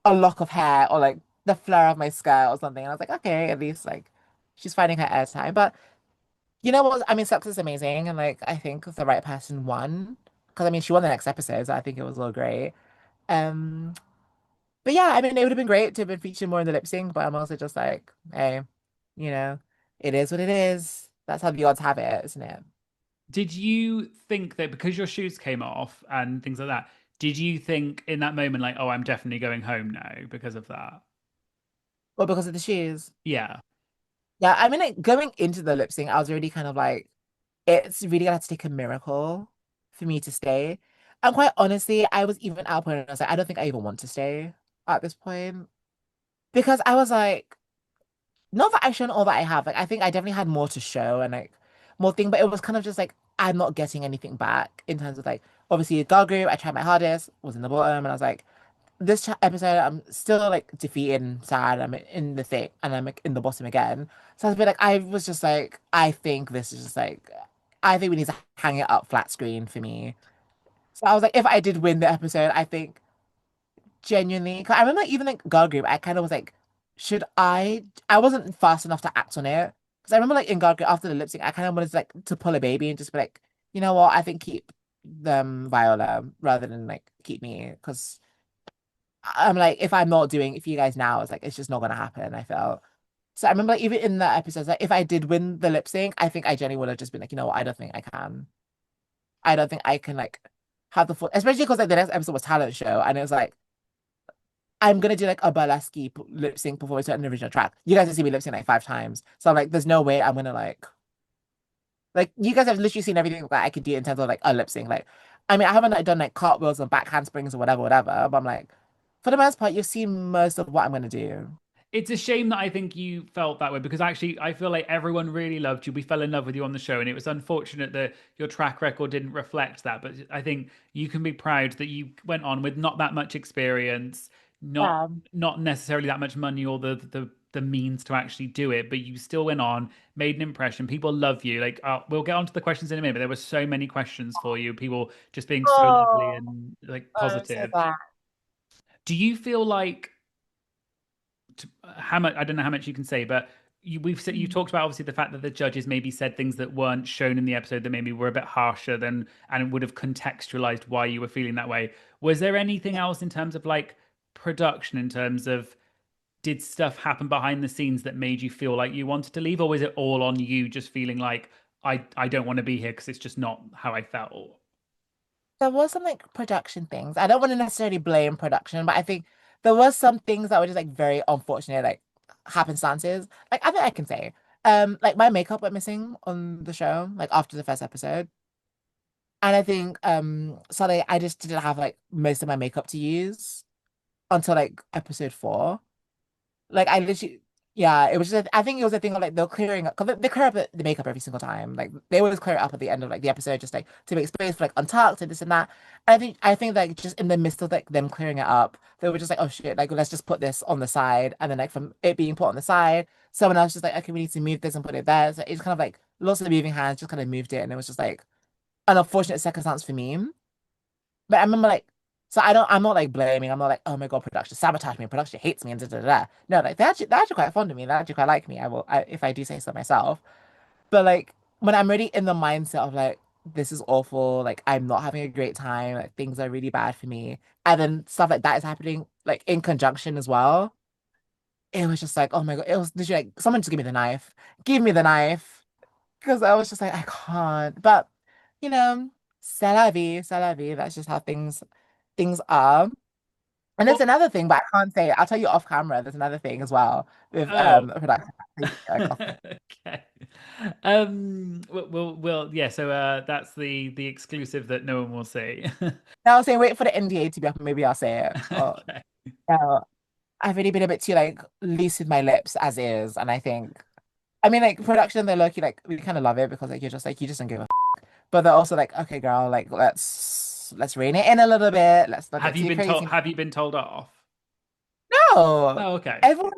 a lock of hair or like the flare of my skirt or something. And I was like, okay, at least like she's finding her airtime. But you know what? I mean, Selex is amazing, and like I think the right person won because I mean she won the next episode, so I think it was all great. Um, but yeah, I mean it would have been great to have been featured more in the lip sync, but I'm also just like, hey, you know, it is what it is. That's how the odds have it, isn't it? Did you think that because your shoes came off and things like that, did you think in that moment, like, oh, I'm definitely going home now because of that? Well, because of the shoes. Yeah. Yeah, I mean, like going into the lip sync, I was already kind of like, it's really gonna have to take a miracle for me to stay. And quite honestly, I was even at a point where I was like, I don't think I even want to stay at this point. Because I was like, not that I've shown all that I have. Like, I think I definitely had more to show and like more thing, but it was kind of just like, I'm not getting anything back in terms of like, obviously, girl group, I tried my hardest, was in the bottom, and I was like, this episode, I'm still like defeated and sad. I'm in the thing and I'm like, in the bottom again. So I was a bit like, I was just like, I think this is just like, I think we need to hang it up flat screen for me. So I was like, if I did win the episode, I think genuinely, 'cause I remember even like girl group, I kind of was like, should I wasn't fast enough to act on it. Because I remember like in girl group after the lip sync, I kind of wanted to like to pull a baby and just be like, you know what, I think keep them Viola rather than like keep me. Because I'm like, if I'm not doing it for you guys now, it's like it's just not gonna happen, I felt. So I remember like, even in that episode, like if I did win the lip sync, I think I genuinely would have just been like, you know what, I don't think I can. I don't think I can like have the full, especially because like the next episode was talent show, and it was like I'm gonna do like a burlesque lip sync performance to an original track. You guys have seen me lip sync like 5 times, so I'm like, there's no way I'm gonna like you guys have literally seen everything that I could do in terms of like a lip sync. Like, I mean, I haven't like done like cartwheels and back handsprings or whatever, whatever. But I'm like, for the most part, you've seen most of what I'm gonna do. It's a shame that I think you felt that way because actually I feel like everyone really loved you. We fell in love with you on the show, and it was unfortunate that your track record didn't reflect that. But I think you can be proud that you went on with not that much experience, not Yeah. not necessarily that much money or the means to actually do it, but you still went on, made an impression. People love you. Like we'll get onto the questions in a minute, but there were so many questions for you. People just being so lovely Oh, and like I'm so positive. glad. Do you feel like how much I don't know how much you can say, but we've said you talked about obviously the fact that the judges maybe said things that weren't shown in the episode that maybe were a bit harsher than and would have contextualized why you were feeling that way. Was there anything else in terms of like production, in terms of did stuff happen behind the scenes that made you feel like you wanted to leave, or was it all on you just feeling like I don't want to be here because it's just not how I felt? There was some like production things. I don't want to necessarily blame production, but I think there was some things that were just like very unfortunate, like happenstances. Like I think I can say, like my makeup went missing on the show, like after the first episode. And I think so like I just didn't have like most of my makeup to use until like episode 4. Like I literally, yeah, it was just. I think it was a thing of like they're clearing up because they clear up the makeup every single time. Like they always clear it up at the end of like the episode, just like to make space for like untucked and this and that. And I think like just in the midst of like them clearing it up, they were just like, oh shit, like let's just put this on the side, and then like from it being put on the side, someone else just like, okay, we need to move this and put it there. So it's kind of like lots of the moving hands just kind of moved it, and it was just like an unfortunate circumstance for me. But I remember like, so I'm not like blaming. I'm not like, oh my God, production sabotage me, production hates me, and da da da. No, like they're actually quite fond of me. They actually quite like me. If I do say so myself. But like when I'm really in the mindset of like, this is awful, like I'm not having a great time, like things are really bad for me, and then stuff like that is happening like in conjunction as well. It was just like, oh my God, it was literally like someone just give me the knife, give me the knife, because I was just like, I can't. But you know, c'est la vie, c'est la vie. That's just how things are. And there's Well, another thing, but I can't say it. I'll tell you off camera. There's another thing as well with oh. production. Like, Okay. Yeah. So that's the exclusive that no one will see. I was saying wait for the NDA to be up, maybe I'll say it. Or, Okay. I've really been a bit too like loose with my lips as is, and I mean like production, they're lucky, like we kind of love it because like you're just like you just don't give a but they're also like, okay, girl, like let's rein it in a little bit. Let's not get Have you too been told? crazy. Have you been told off? No, Oh, okay. everyone.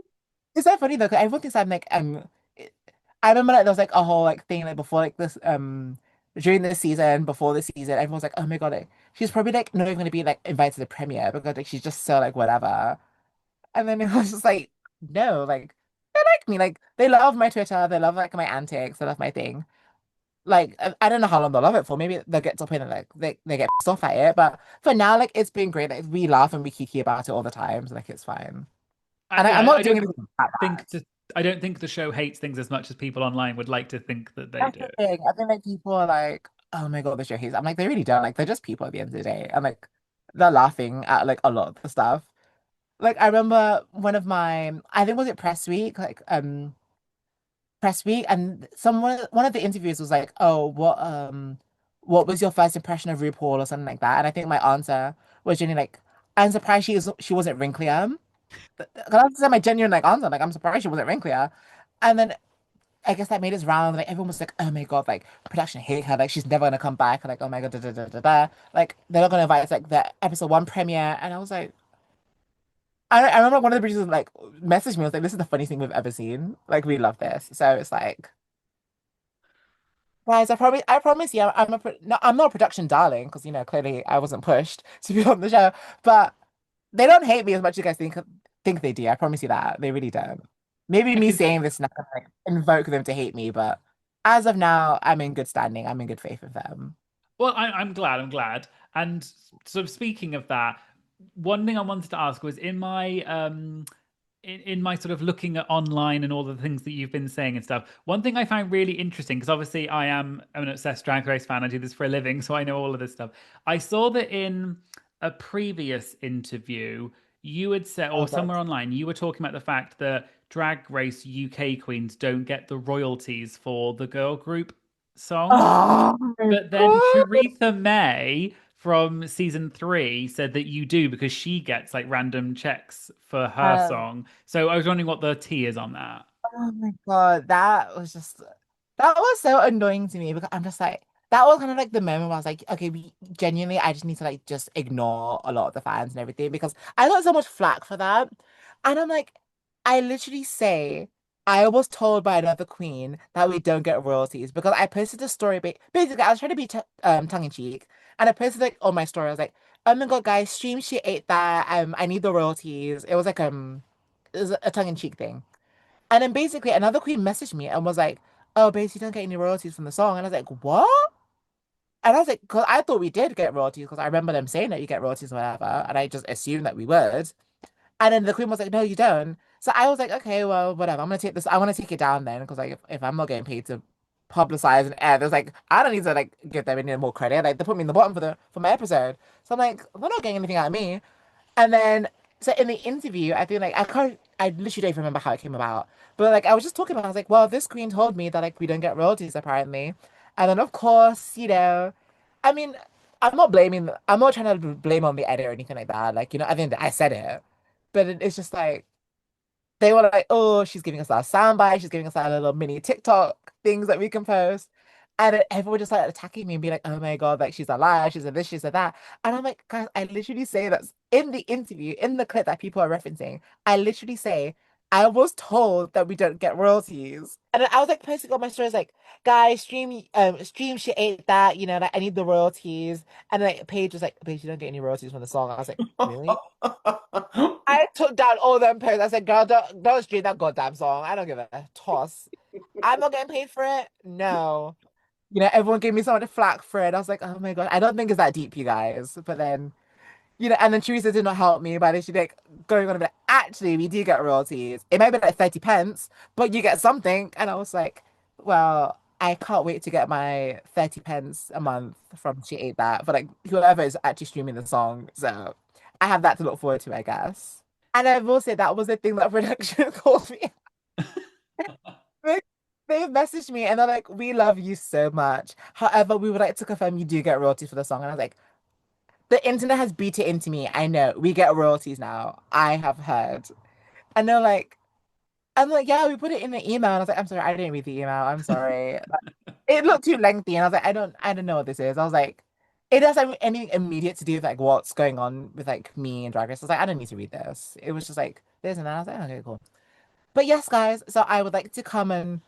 It's so funny though, 'cause everyone thinks I'm like I remember like there was like a whole like thing like before like this during the season before the season everyone's like, oh my God, like, she's probably like not even gonna be like invited to the premiere because like she's just so like whatever. And then it was just like, no, like they like me, like they love my Twitter, they love like my antics, they love my thing. Like I don't know how long they'll love it for. Maybe they'll get to a point and like they get pissed off at it. But for now, like it's been great. Like we laugh and we kiki about it all the time. So like it's fine. And Yeah, I'm I not doing don't anything like think that. the I don't think the show hates things as much as people online would like to think that they That's do. the thing. I think like people are like, oh my God, the show hates. I'm like, they really don't. Like they're just people at the end of the day. And like they're laughing at like a lot of the stuff. Like I remember one of my I think was it press week and someone one of the interviews was like, oh, what was your first impression of RuPaul or something like that? And I think my answer was genuinely like, I'm surprised she wasn't wrinklier. Because that's my genuine like answer. Like I'm surprised she wasn't wrinklier. And then I guess that made its round. Like everyone was like, "Oh my God!" Like production hate her. Like she's never gonna come back. Like oh my God, da, da, da, da, da. Like they're not gonna invite us like the episode 1 premiere. And I was like, I remember one of the producers like messaged me. Was like, "This is the funniest thing we've ever seen. Like we love this." So it's like, guys, I promise you, no, I'm not a production darling because clearly I wasn't pushed to be on the show. But they don't hate me as much as you guys think they do. I promise you that they really don't. Maybe I me can. saying this now like invoke them to hate me, but as of now, I'm in good standing. I'm in good faith with them. Well, I'm glad. I'm glad. And sort of speaking of that, one thing I wanted to ask was in my in my sort of looking at online and all the things that you've been saying and stuff, one thing I found really interesting, because obviously I'm an obsessed Drag Race fan. I do this for a living, so I know all of this stuff. I saw that in a previous interview, you had said, or Oh God. somewhere online, you were talking about the fact that Drag Race UK queens don't get the royalties for the girl group songs. Oh my But then God. Sharitha May from season 3 said that you do because she gets like random checks for her Um, song. So I was wondering what the tea is on that. oh my God. That was so annoying to me because I'm just like, that was kind of like the moment where I was like, okay, genuinely, I just need to like just ignore a lot of the fans and everything because I got so much flack for that. And I'm like, I literally say, I was told by another queen that we don't get royalties because I posted a story. Basically, I was trying to be tongue in cheek, and I posted like on my story. I was like, "Oh my God, guys, stream she ate that. I need the royalties." It was a tongue in cheek thing. And then basically another queen messaged me and was like, "Oh, base, you don't get any royalties from the song." And I was like, "What?" And I was like, "Because I thought we did get royalties because I remember them saying that you get royalties or whatever, and I just assumed that we would." And then the queen was like, "No, you don't." So I was like, "Okay, well, whatever. I'm gonna take this. I want to take it down then because like if I'm not getting paid to publicize and air, there's like I don't need to like give them any more credit. Like they put me in the bottom for my episode, so I'm like, they're not getting anything out of me." And then, so in the interview, I feel like I literally don't even remember how it came about. But like, I was just talking about, I was like, well, this queen told me that like we don't get royalties apparently. And then, of course, I mean, I'm not trying to blame on the edit or anything like that. Like, I think I said it, but it's just like, they were like, oh, she's giving us our soundbite, she's giving us our little mini TikTok things that we can post. And then everyone just like attacking me and be like, oh my God, like she's a liar, she's a this, she's a that. And I'm like, guys, I literally say that in the interview, in the clip that people are referencing, I literally say, I was told that we don't get royalties. And then I was like posting on my stories like, guys, stream she ate that, like I need the royalties. And then like Paige was like, Paige, you don't get any royalties from the song. I was like, really? I took down all them posts. I said, girl, don't stream that goddamn song. I don't give a toss. I'm not getting paid for it. No. Everyone gave me so much flack for it. I was like, oh my God, I don't think it's that deep, you guys. But then, and then Teresa did not help me by then she like going on about actually we do get royalties. It might be like 30 pence, but you get something. And I was like, well, I can't wait to get my 30 pence a month from She Ate That for like whoever is actually streaming the song. So I have that to look forward to, I guess. And I will say that was the thing that production called me. They, they messaged me and they're like, we love you so much. However, we would like to confirm you do get royalties for the song. And I was like, the internet has beat it into me. I know we get royalties now. I have heard. And they're like, I'm like, yeah, we put it in the email. And I was like, I'm sorry, I didn't read the email. I'm sorry. It looked too lengthy. And I was like, I don't know what this is. I was like, it doesn't have anything immediate to do with like what's going on with like me and Drag Race. I was like, I don't need to read this. It was just like this and that. I was like, okay, cool. But yes, guys, so I would like to come and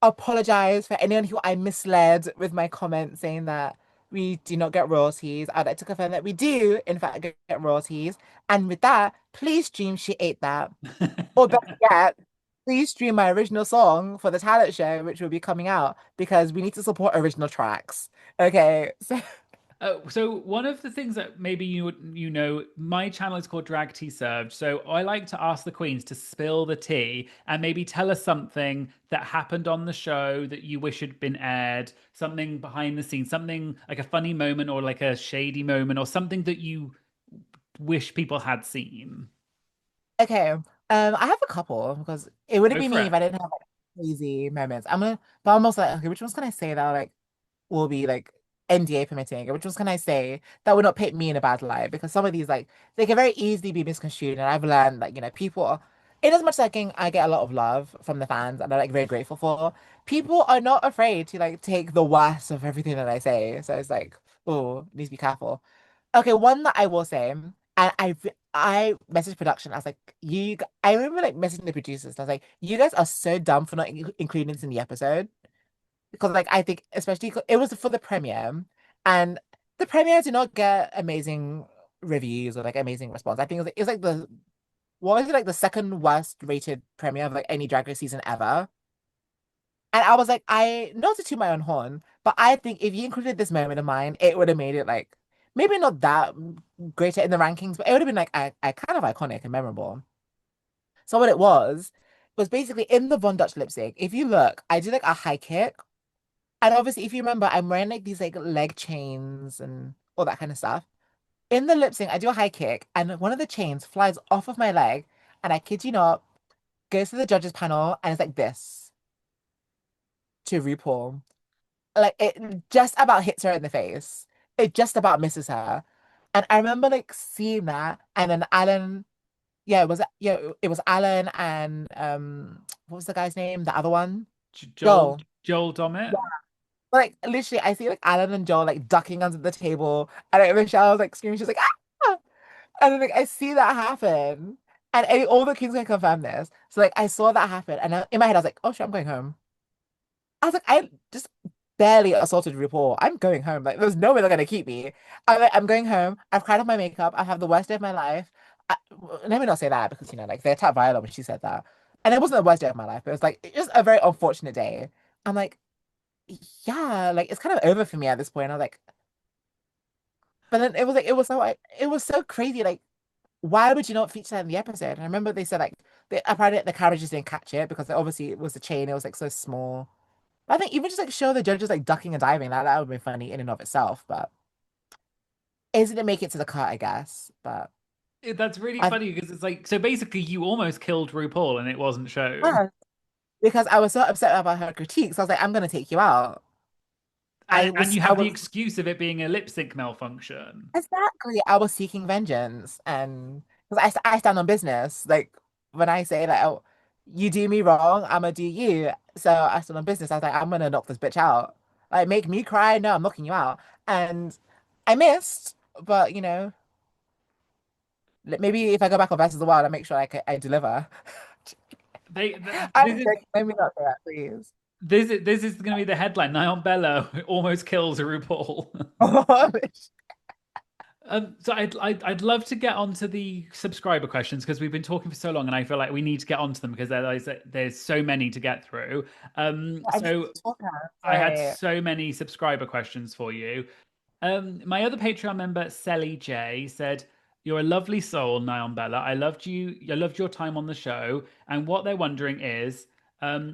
apologize for anyone who I misled with my comment saying that we do not get royalties. I'd like to confirm that we do, in fact, get royalties. And with that, please stream She Ate That. Or better yet, please stream my original song for the talent show, which will be coming out because we need to support original tracks. Okay. So So one of the things that maybe my channel is called Drag Tea Served. So I like to ask the queens to spill the tea and maybe tell us something that happened on the show that you wish had been aired, something behind the scenes, something like a funny moment or like a shady moment or something that you wish people had seen. okay. I have a couple because it wouldn't Go be for me it. if I didn't have like crazy moments. But I'm also like, okay, which ones can I say that like will be like NDA permitting, which ones can I say that would not paint me in a bad light? Because some of these like they can very easily be misconstrued, and I've learned that people, in as much as I get a lot of love from the fans, and I'm like very grateful for, people are not afraid to like take the worst of everything that I say. So it's like, oh, need to be careful. Okay, one that I will say, and I messaged production. I was like, I remember like messaging the producers. I was like, you guys are so dumb for not including this in the episode because like I think especially it was for the premiere and the premiere did not get amazing reviews or like amazing response. I think it was like the what was it like the second worst rated premiere of like any Drag Race season ever. And I was like, I not to toot my own horn, but I think if you included this moment of mine, it would have made it like maybe not that greater in the rankings, but it would have been like I kind of iconic and memorable. So what it was basically in the Von Dutch lip sync. If you look, I did like a high kick. And obviously, if you remember, I'm wearing like these like leg chains and all that kind of stuff. In the lip sync, I do a high kick, and one of the chains flies off of my leg, and I kid you not, goes to the judges panel, and it's like this to RuPaul. Like it just about hits her in the face. It just about misses her. And I remember like seeing that, and then Alan, it was Alan and what was the guy's name? The other one? Joel Joel. Joel Dommett. Like literally, I see like Alan and Joel like ducking under the table, and like, Michelle was like screaming. She's like, ah! And then like I see that happen, and all the kings can confirm this. So like I saw that happen, and in my head I was like, oh shit, I'm going home. I was like, I just barely assaulted RuPaul. I'm going home. Like there's no way they're gonna keep me. I'm going home. I've cried off my makeup. I have the worst day of my life. Let me not say that because like they attacked Viola when she said that, and it wasn't the worst day of my life. It was like just a very unfortunate day. I'm like, yeah, like it's kind of over for me at this point. I was like, but then it was like it was so crazy. Like, why would you not feature that in the episode? And I remember they said like apparently the camera just didn't catch it because obviously it was a chain. It was like so small. But I think even just like show the judges like ducking and diving, that would be funny in and of itself. But it didn't make it to the cut, I guess. But That's really I funny because it's like, so basically you almost killed RuPaul and it wasn't shown. yeah, because I was so upset about her critiques. I was like, I'm gonna take you out. And you I have the was excuse of it being a lip sync malfunction. exactly. I was seeking vengeance, and because I stand on business. Like when I say like, oh, you do me wrong, I'm gonna do you. So I stand on business. I was like, I'm gonna knock this bitch out. Like make me cry. No, I'm knocking you out. And I missed, but maybe if I go back on Versus the Wild, I make sure I deliver. They I'm joking. Let me not say that, please. this is going to be the headline. Nyongbella almost kills RuPaul. So I'd love to get onto the subscriber questions because we've been talking for so long, and I feel like we need to get onto them because there's so many to get through. I So just talking. I had Sorry. so many subscriber questions for you. My other Patreon member, Sally J, said, "You're a lovely soul, Nyongbella. I loved you. I loved your time on the show. And what they're wondering is,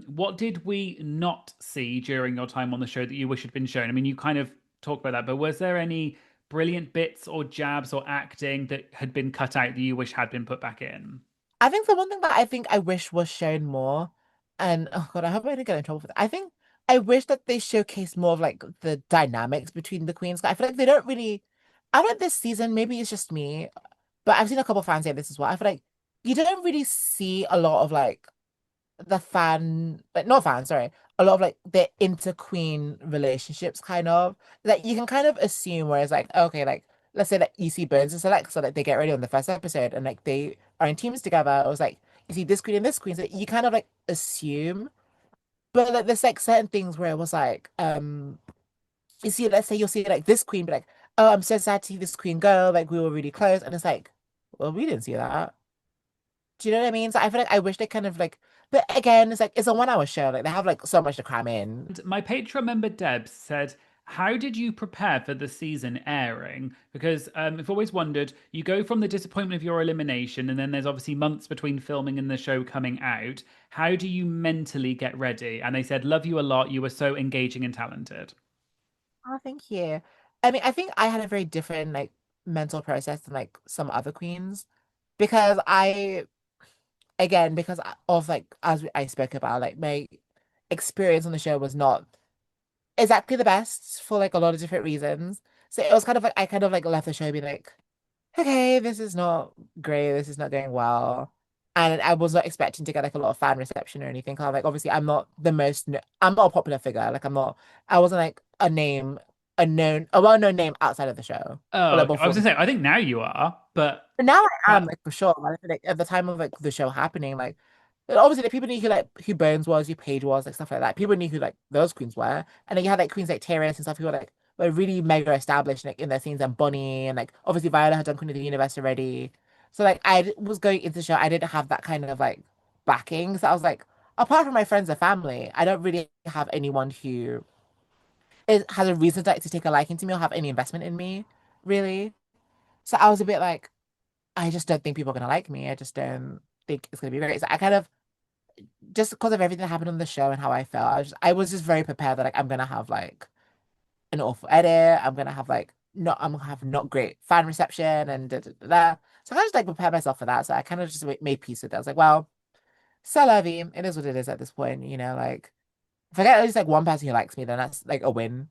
what did we not see during your time on the show that you wish had been shown? I mean, you kind of talked about that, but was there any brilliant bits or jabs or acting that had been cut out that you wish had been put back in?" I think the one thing that I think I wish was shown more, and oh God, I hope I didn't get in trouble for that. I think I wish that they showcased more of like the dynamics between the queens. I feel like they don't really. I feel like this season, maybe it's just me, but I've seen a couple of fans say this as well. I feel like you don't really see a lot of like the fan, like not fans, sorry, a lot of like the inter-queen relationships kind of that you can kind of assume where it's like, okay, like let's say that you see Burns and Select, so that they get ready on the first episode and like they are in teams together. It was like you see this queen and this queen, so you kind of like assume. But like there's like certain things where it was like, you see, let's say you'll see like this queen be like, oh, I'm so sad to see this queen go, like we were really close, and it's like, well, we didn't see that. Do you know what I mean? So I feel like I wish they kind of like, but again, it's like it's a 1 hour show. Like they have like so much to cram in. And my Patreon member Deb said, "How did you prepare for the season airing? Because I've always wondered, you go from the disappointment of your elimination, and then there's obviously months between filming and the show coming out. How do you mentally get ready?" And they said, "Love you a lot. You were so engaging and talented." Oh, thank you. I mean, I think I had a very different like mental process than like some other queens because because of like as I spoke about, like my experience on the show was not exactly the best for like a lot of different reasons. So it was kind of like I kind of like left the show being like, okay, this is not great. This is not going well. And I was not expecting to get like a lot of fan reception or anything. 'Cause, like, obviously, I'm not a popular figure. Like, I wasn't like a well-known name outside of the show. Or Oh, like okay. I before was gonna say, I think now you are, but but now I am that like for sure. Like, I feel like at the time of like the show happening, like obviously the people knew who Bones was, who Paige was, like stuff like that. People knew who like those queens were, and then you had like queens like Terrace and stuff who were really mega established like in their scenes, and Bonnie and like obviously Viola had done Queen of the Universe already. So like was going into the show, I didn't have that kind of like backing. So I was like, apart from my friends and family, I don't really have anyone who has a reason to take a liking to me or have any investment in me, really. So I was a bit like. I just don't think people are gonna like me. I just don't think it's gonna be great. So I kind of just because of everything that happened on the show and how I felt, I was just very prepared that like I'm gonna have like an awful edit. I'm gonna have not great fan reception and da, da, da, da. So I kind of just like prepared myself for that. So I kind of just made peace with it. I was like, well, c'est la vie. It is what it is at this point. Like if I get at least like one person who likes me, then that's like a win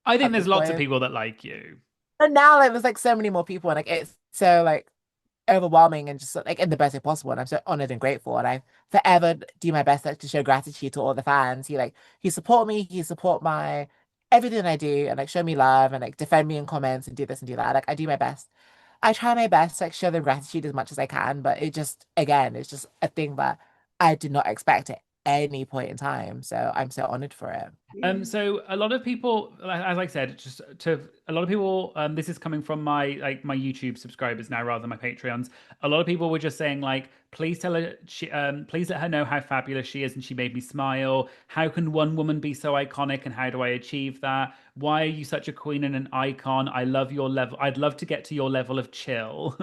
I think at there's this lots of point. people that like you. And now like there's like so many more people and like it's so like overwhelming and just like in the best way possible. And I'm so honored and grateful. And I forever do my best like, to show gratitude to all the fans. He support me, he support my everything that I do and like show me love and like defend me in comments and do this and do that. Like I do my best. I try my best to like show them gratitude as much as I can, but it just again, it's just a thing that I did not expect at any point in time. So I'm so honored for it. So a lot of people, as I said, just to a lot of people, this is coming from my YouTube subscribers now rather than my Patreons. A lot of people were just saying like, please tell her, please let her know how fabulous she is, and she made me smile. How can one woman be so iconic, and how do I achieve that? Why are you such a queen and an icon? I love your level. I'd love to get to your level of chill.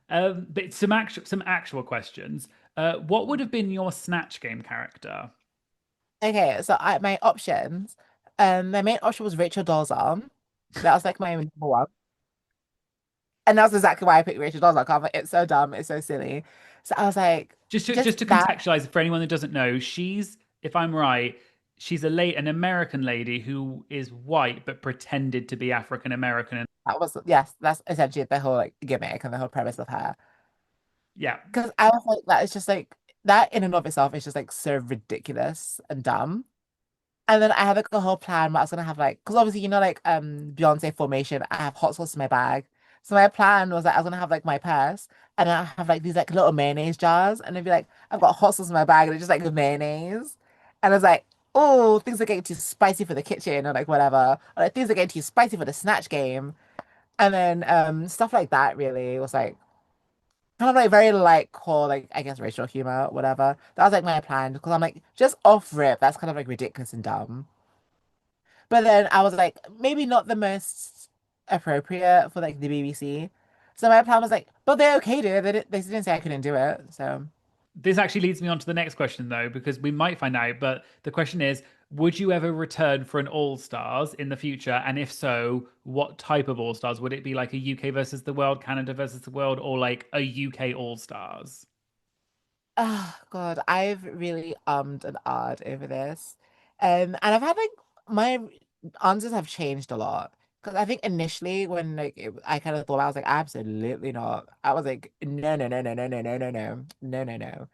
But some actual questions. What would have been your Snatch Game character? Okay, so my options, my main option was Rachel Dolezal. That was like my number one. And that's exactly why I picked Rachel Dolezal. 'Cause I'm like, it's so dumb, it's so silly. So I was like, Just to that. contextualize for anyone that doesn't know, she's, if I'm right, she's an American lady who is white but pretended to be African American. And That was yes, that's essentially the whole like gimmick and the whole premise of her. yeah, Because I was like, that is just like that in and of itself is just like so ridiculous and dumb. And then I had like a whole plan where I was gonna have like, because obviously like Beyonce formation, I have hot sauce in my bag. So my plan was that I was gonna have like my purse and then I have like these like little mayonnaise jars and it'd be like I've got hot sauce in my bag and it's just like mayonnaise. And I was like, oh, things are getting too spicy for the kitchen or like whatever. Or like things are getting too spicy for the snatch game. And then stuff like that really was like kind of like very like core, like I guess racial humor, whatever. That was like my plan because I'm like just off rip, that's kind of like ridiculous and dumb. But then I was like, maybe not the most appropriate for like the BBC. So my plan was like, but they're okay, dude. They didn't say I couldn't do it. So this actually leads me on to the next question though, because we might find out. But the question is, would you ever return for an All Stars in the future? And if so, what type of All Stars? Would it be like a UK versus the world, Canada versus the world, or like a UK All Stars? oh God, I've really and ahed over this. And I've had like my answers have changed a lot. Because I think initially when like I kind of thought I was like absolutely not. I was like no no no no no no no no no no no no.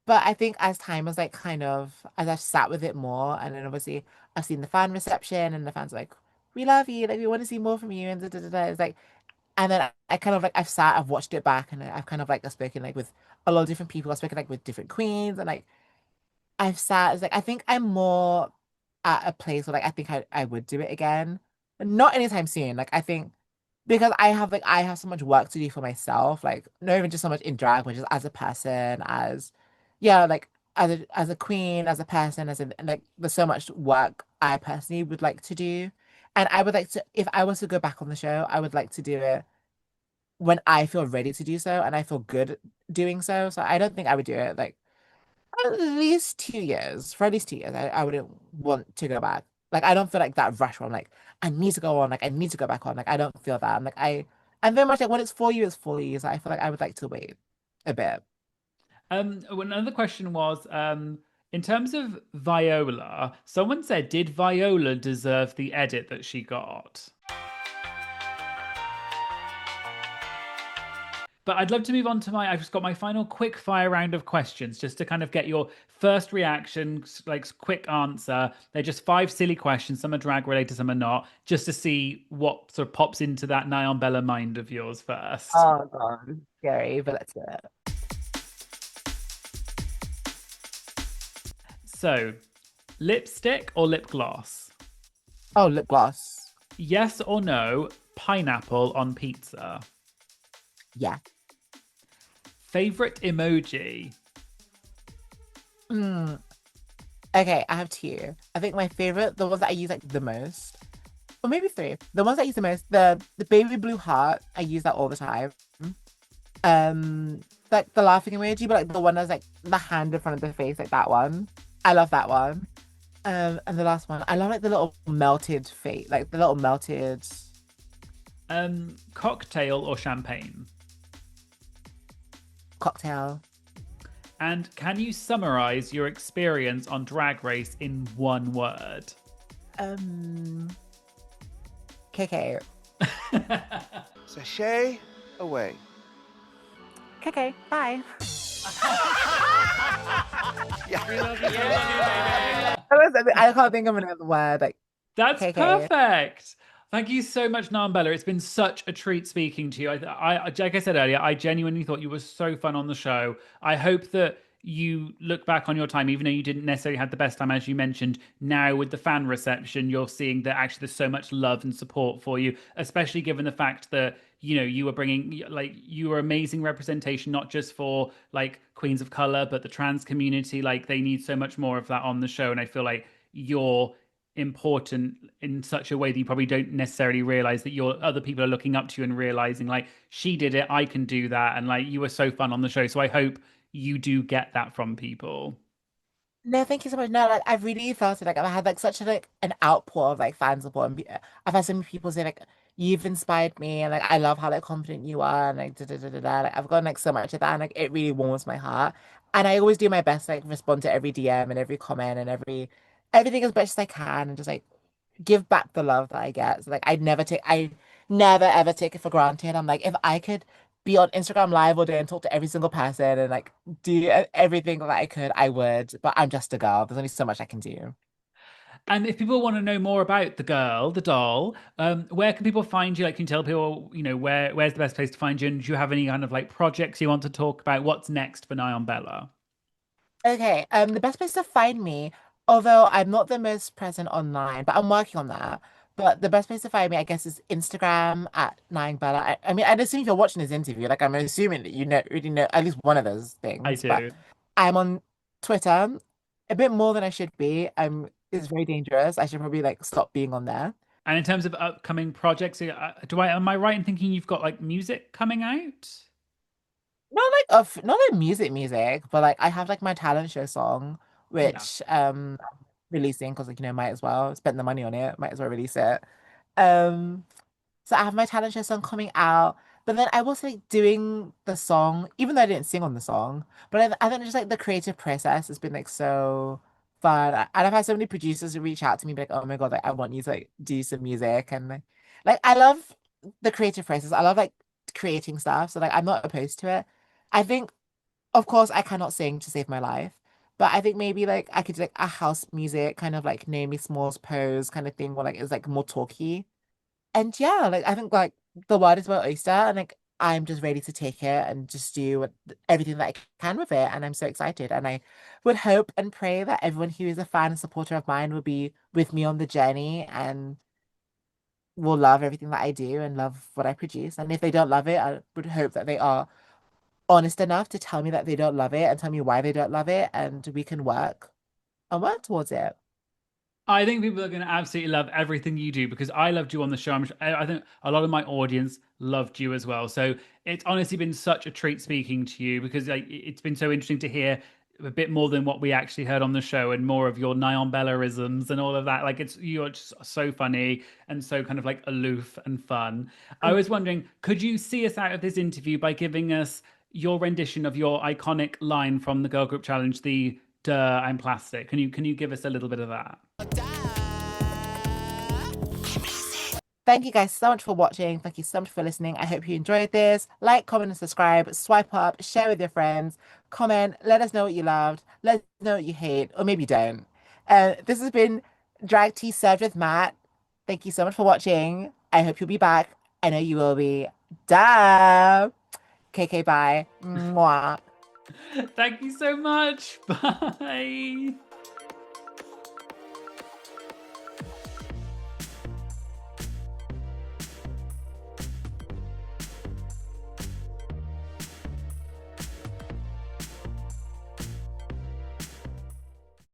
But I think as time was like kind of as I've sat with it more, and then obviously I've seen the fan reception, and the fans are like, "We love you, like we want to see more from you," and da, da, da, da. It's like, and then I kind of like I've watched it back, and I've kind of like I've spoken like with a lot of different people. I've spoken like with different queens, and like I've sat. It's like I think I'm more at a place where like I think I would do it again, not anytime soon. Like I think because I have so much work to do for myself, like not even just so much in drag, but just as a person, as yeah, like as a queen, as a person, and like there's so much work I personally would like to do. And I would like to, if I was to go back on the show, I would like to do it when I feel ready to do so and I feel good doing so. So I don't think I would do it like at least 2 years. For at least 2 years, I wouldn't want to go back. Like I don't feel like that rush where I'm like, I need to go on, like I need to go back on. Like I don't feel that. I'm very much like when it's for you, it's for you. So I feel like I would like to wait a bit. Another question was, in terms of Viola, someone said, did Viola deserve the edit that she got? But I'd love to move on to I've just got my final quick fire round of questions just to kind of get your first reaction, like quick answer. They're just 5 silly questions. Some are drag related, some are not, just to see what sort of pops into that Nyongbella mind of yours first. Oh God, scary, but let's do it. So, lipstick or lip gloss? Oh, lip gloss. Yes or no, pineapple on pizza? Yeah. Favorite emoji? Okay, I have 2. I think my favorite, the ones that I use like the most, or maybe 3. The ones I use the most, the baby blue heart, I use that all the time. The like the laughing emoji, but like the one that's like the hand in front of the face, like that one. I love that one. And the last one, I love like the little melted face, like the little melted Cocktail or champagne? cocktail. And can you summarize your experience on Drag Race in one word? KK. Sashay away. KK. Bye. I can't think of another word. Like That's KK. perfect. Thank you so much, Nyongbella. It's been such a treat speaking to you. Like I said earlier, I genuinely thought you were so fun on the show. I hope that you look back on your time, even though you didn't necessarily have the best time, as you mentioned. Now, with the fan reception, you're seeing that actually there's so much love and support for you, especially given the fact that you were bringing you were amazing representation, not just for like queens of color, but the trans community. Like they need so much more of that on the show, and I feel like you're important in such a way that you probably don't necessarily realize that your other people are looking up to you and realizing like she did it, I can do that, and like you were so fun on the show. So I hope you do get that from people. No, thank you so much. No, like I've really felt it. Like I've had like such a like an outpour of like fan support. And I've had so many people say like you've inspired me, and like I love how like confident you are, and like da da da da da. Like I've gotten like so much of that, and like it really warms my heart. And I always do my best to, like respond to every DM and every comment and everything as much as I can, and just like give back the love that I get. So like I never ever take it for granted. I'm like, if I could be on Instagram Live all day and talk to every single person and like do everything that I could, I would. But I'm just a girl. There's only so much I can do. And if people want to know more about the girl, the doll, where can people find you? Like, can you tell people, where's the best place to find you? And do you have any kind of like projects you want to talk about? What's next for Nyongbella? Okay, the best place to find me, although I'm not the most present online, but I'm working on that. But the best place to find me, I guess, is Instagram at Nyongbella. I mean, I'd assume if you're watching this interview, like I'm assuming that you know already know at least one of those I things. But do. I'm on Twitter a bit more than I should be. It's very dangerous. I should probably like stop being on there. And in terms of upcoming projects, am I right in thinking you've got like music coming out? Not like music, but like I have like my talent show song, Yeah. which releasing because like might as well spend the money on it, might as well release it. Um so I have my talent show song coming out, but then I was like doing the song, even though I didn't sing on the song. But I think just like the creative process has been like so fun. And I've had so many producers who reach out to me, be like, oh my God, like I want you to like do some music. And like I love the creative process. I love like creating stuff. So like I'm not opposed to it. I think, of course, I cannot sing to save my life. But I think maybe like I could do like a house music kind of like Naomi Smalls pose kind of thing where like it's like more talky. And yeah, like I think like the world is my oyster, and like I'm just ready to take it and just do everything that I can with it. And I'm so excited. And I would hope and pray that everyone who is a fan and supporter of mine will be with me on the journey and will love everything that I do and love what I produce. And if they don't love it, I would hope that they are honest enough to tell me that they don't love it and tell me why they don't love it, and we can work and work towards it. I think people are going to absolutely love everything you do because I loved you on the show. I think a lot of my audience loved you as well. So it's honestly been such a treat speaking to you because like, it's been so interesting to hear a bit more than what we actually heard on the show and more of your Nyongbella-isms and all of that. Like you're just so funny and so kind of like aloof and fun. I was wondering, could you see us out of this interview by giving us your rendition of your iconic line from the Girl Group Challenge, the "Duh, I'm plastic." Can you give us a little bit of that? Thank you guys so much for watching. Thank you so much for listening. I hope you enjoyed this. Like, comment, and subscribe. Swipe up, share with your friends. Comment, let us know what you loved. Let us know what you hate, or maybe don't. This has been Drag Tea Served with Matt. Thank you so much for watching. I hope you'll be back. I know you will be. Duh. KK, bye. Mwah. Thank you so much. Bye.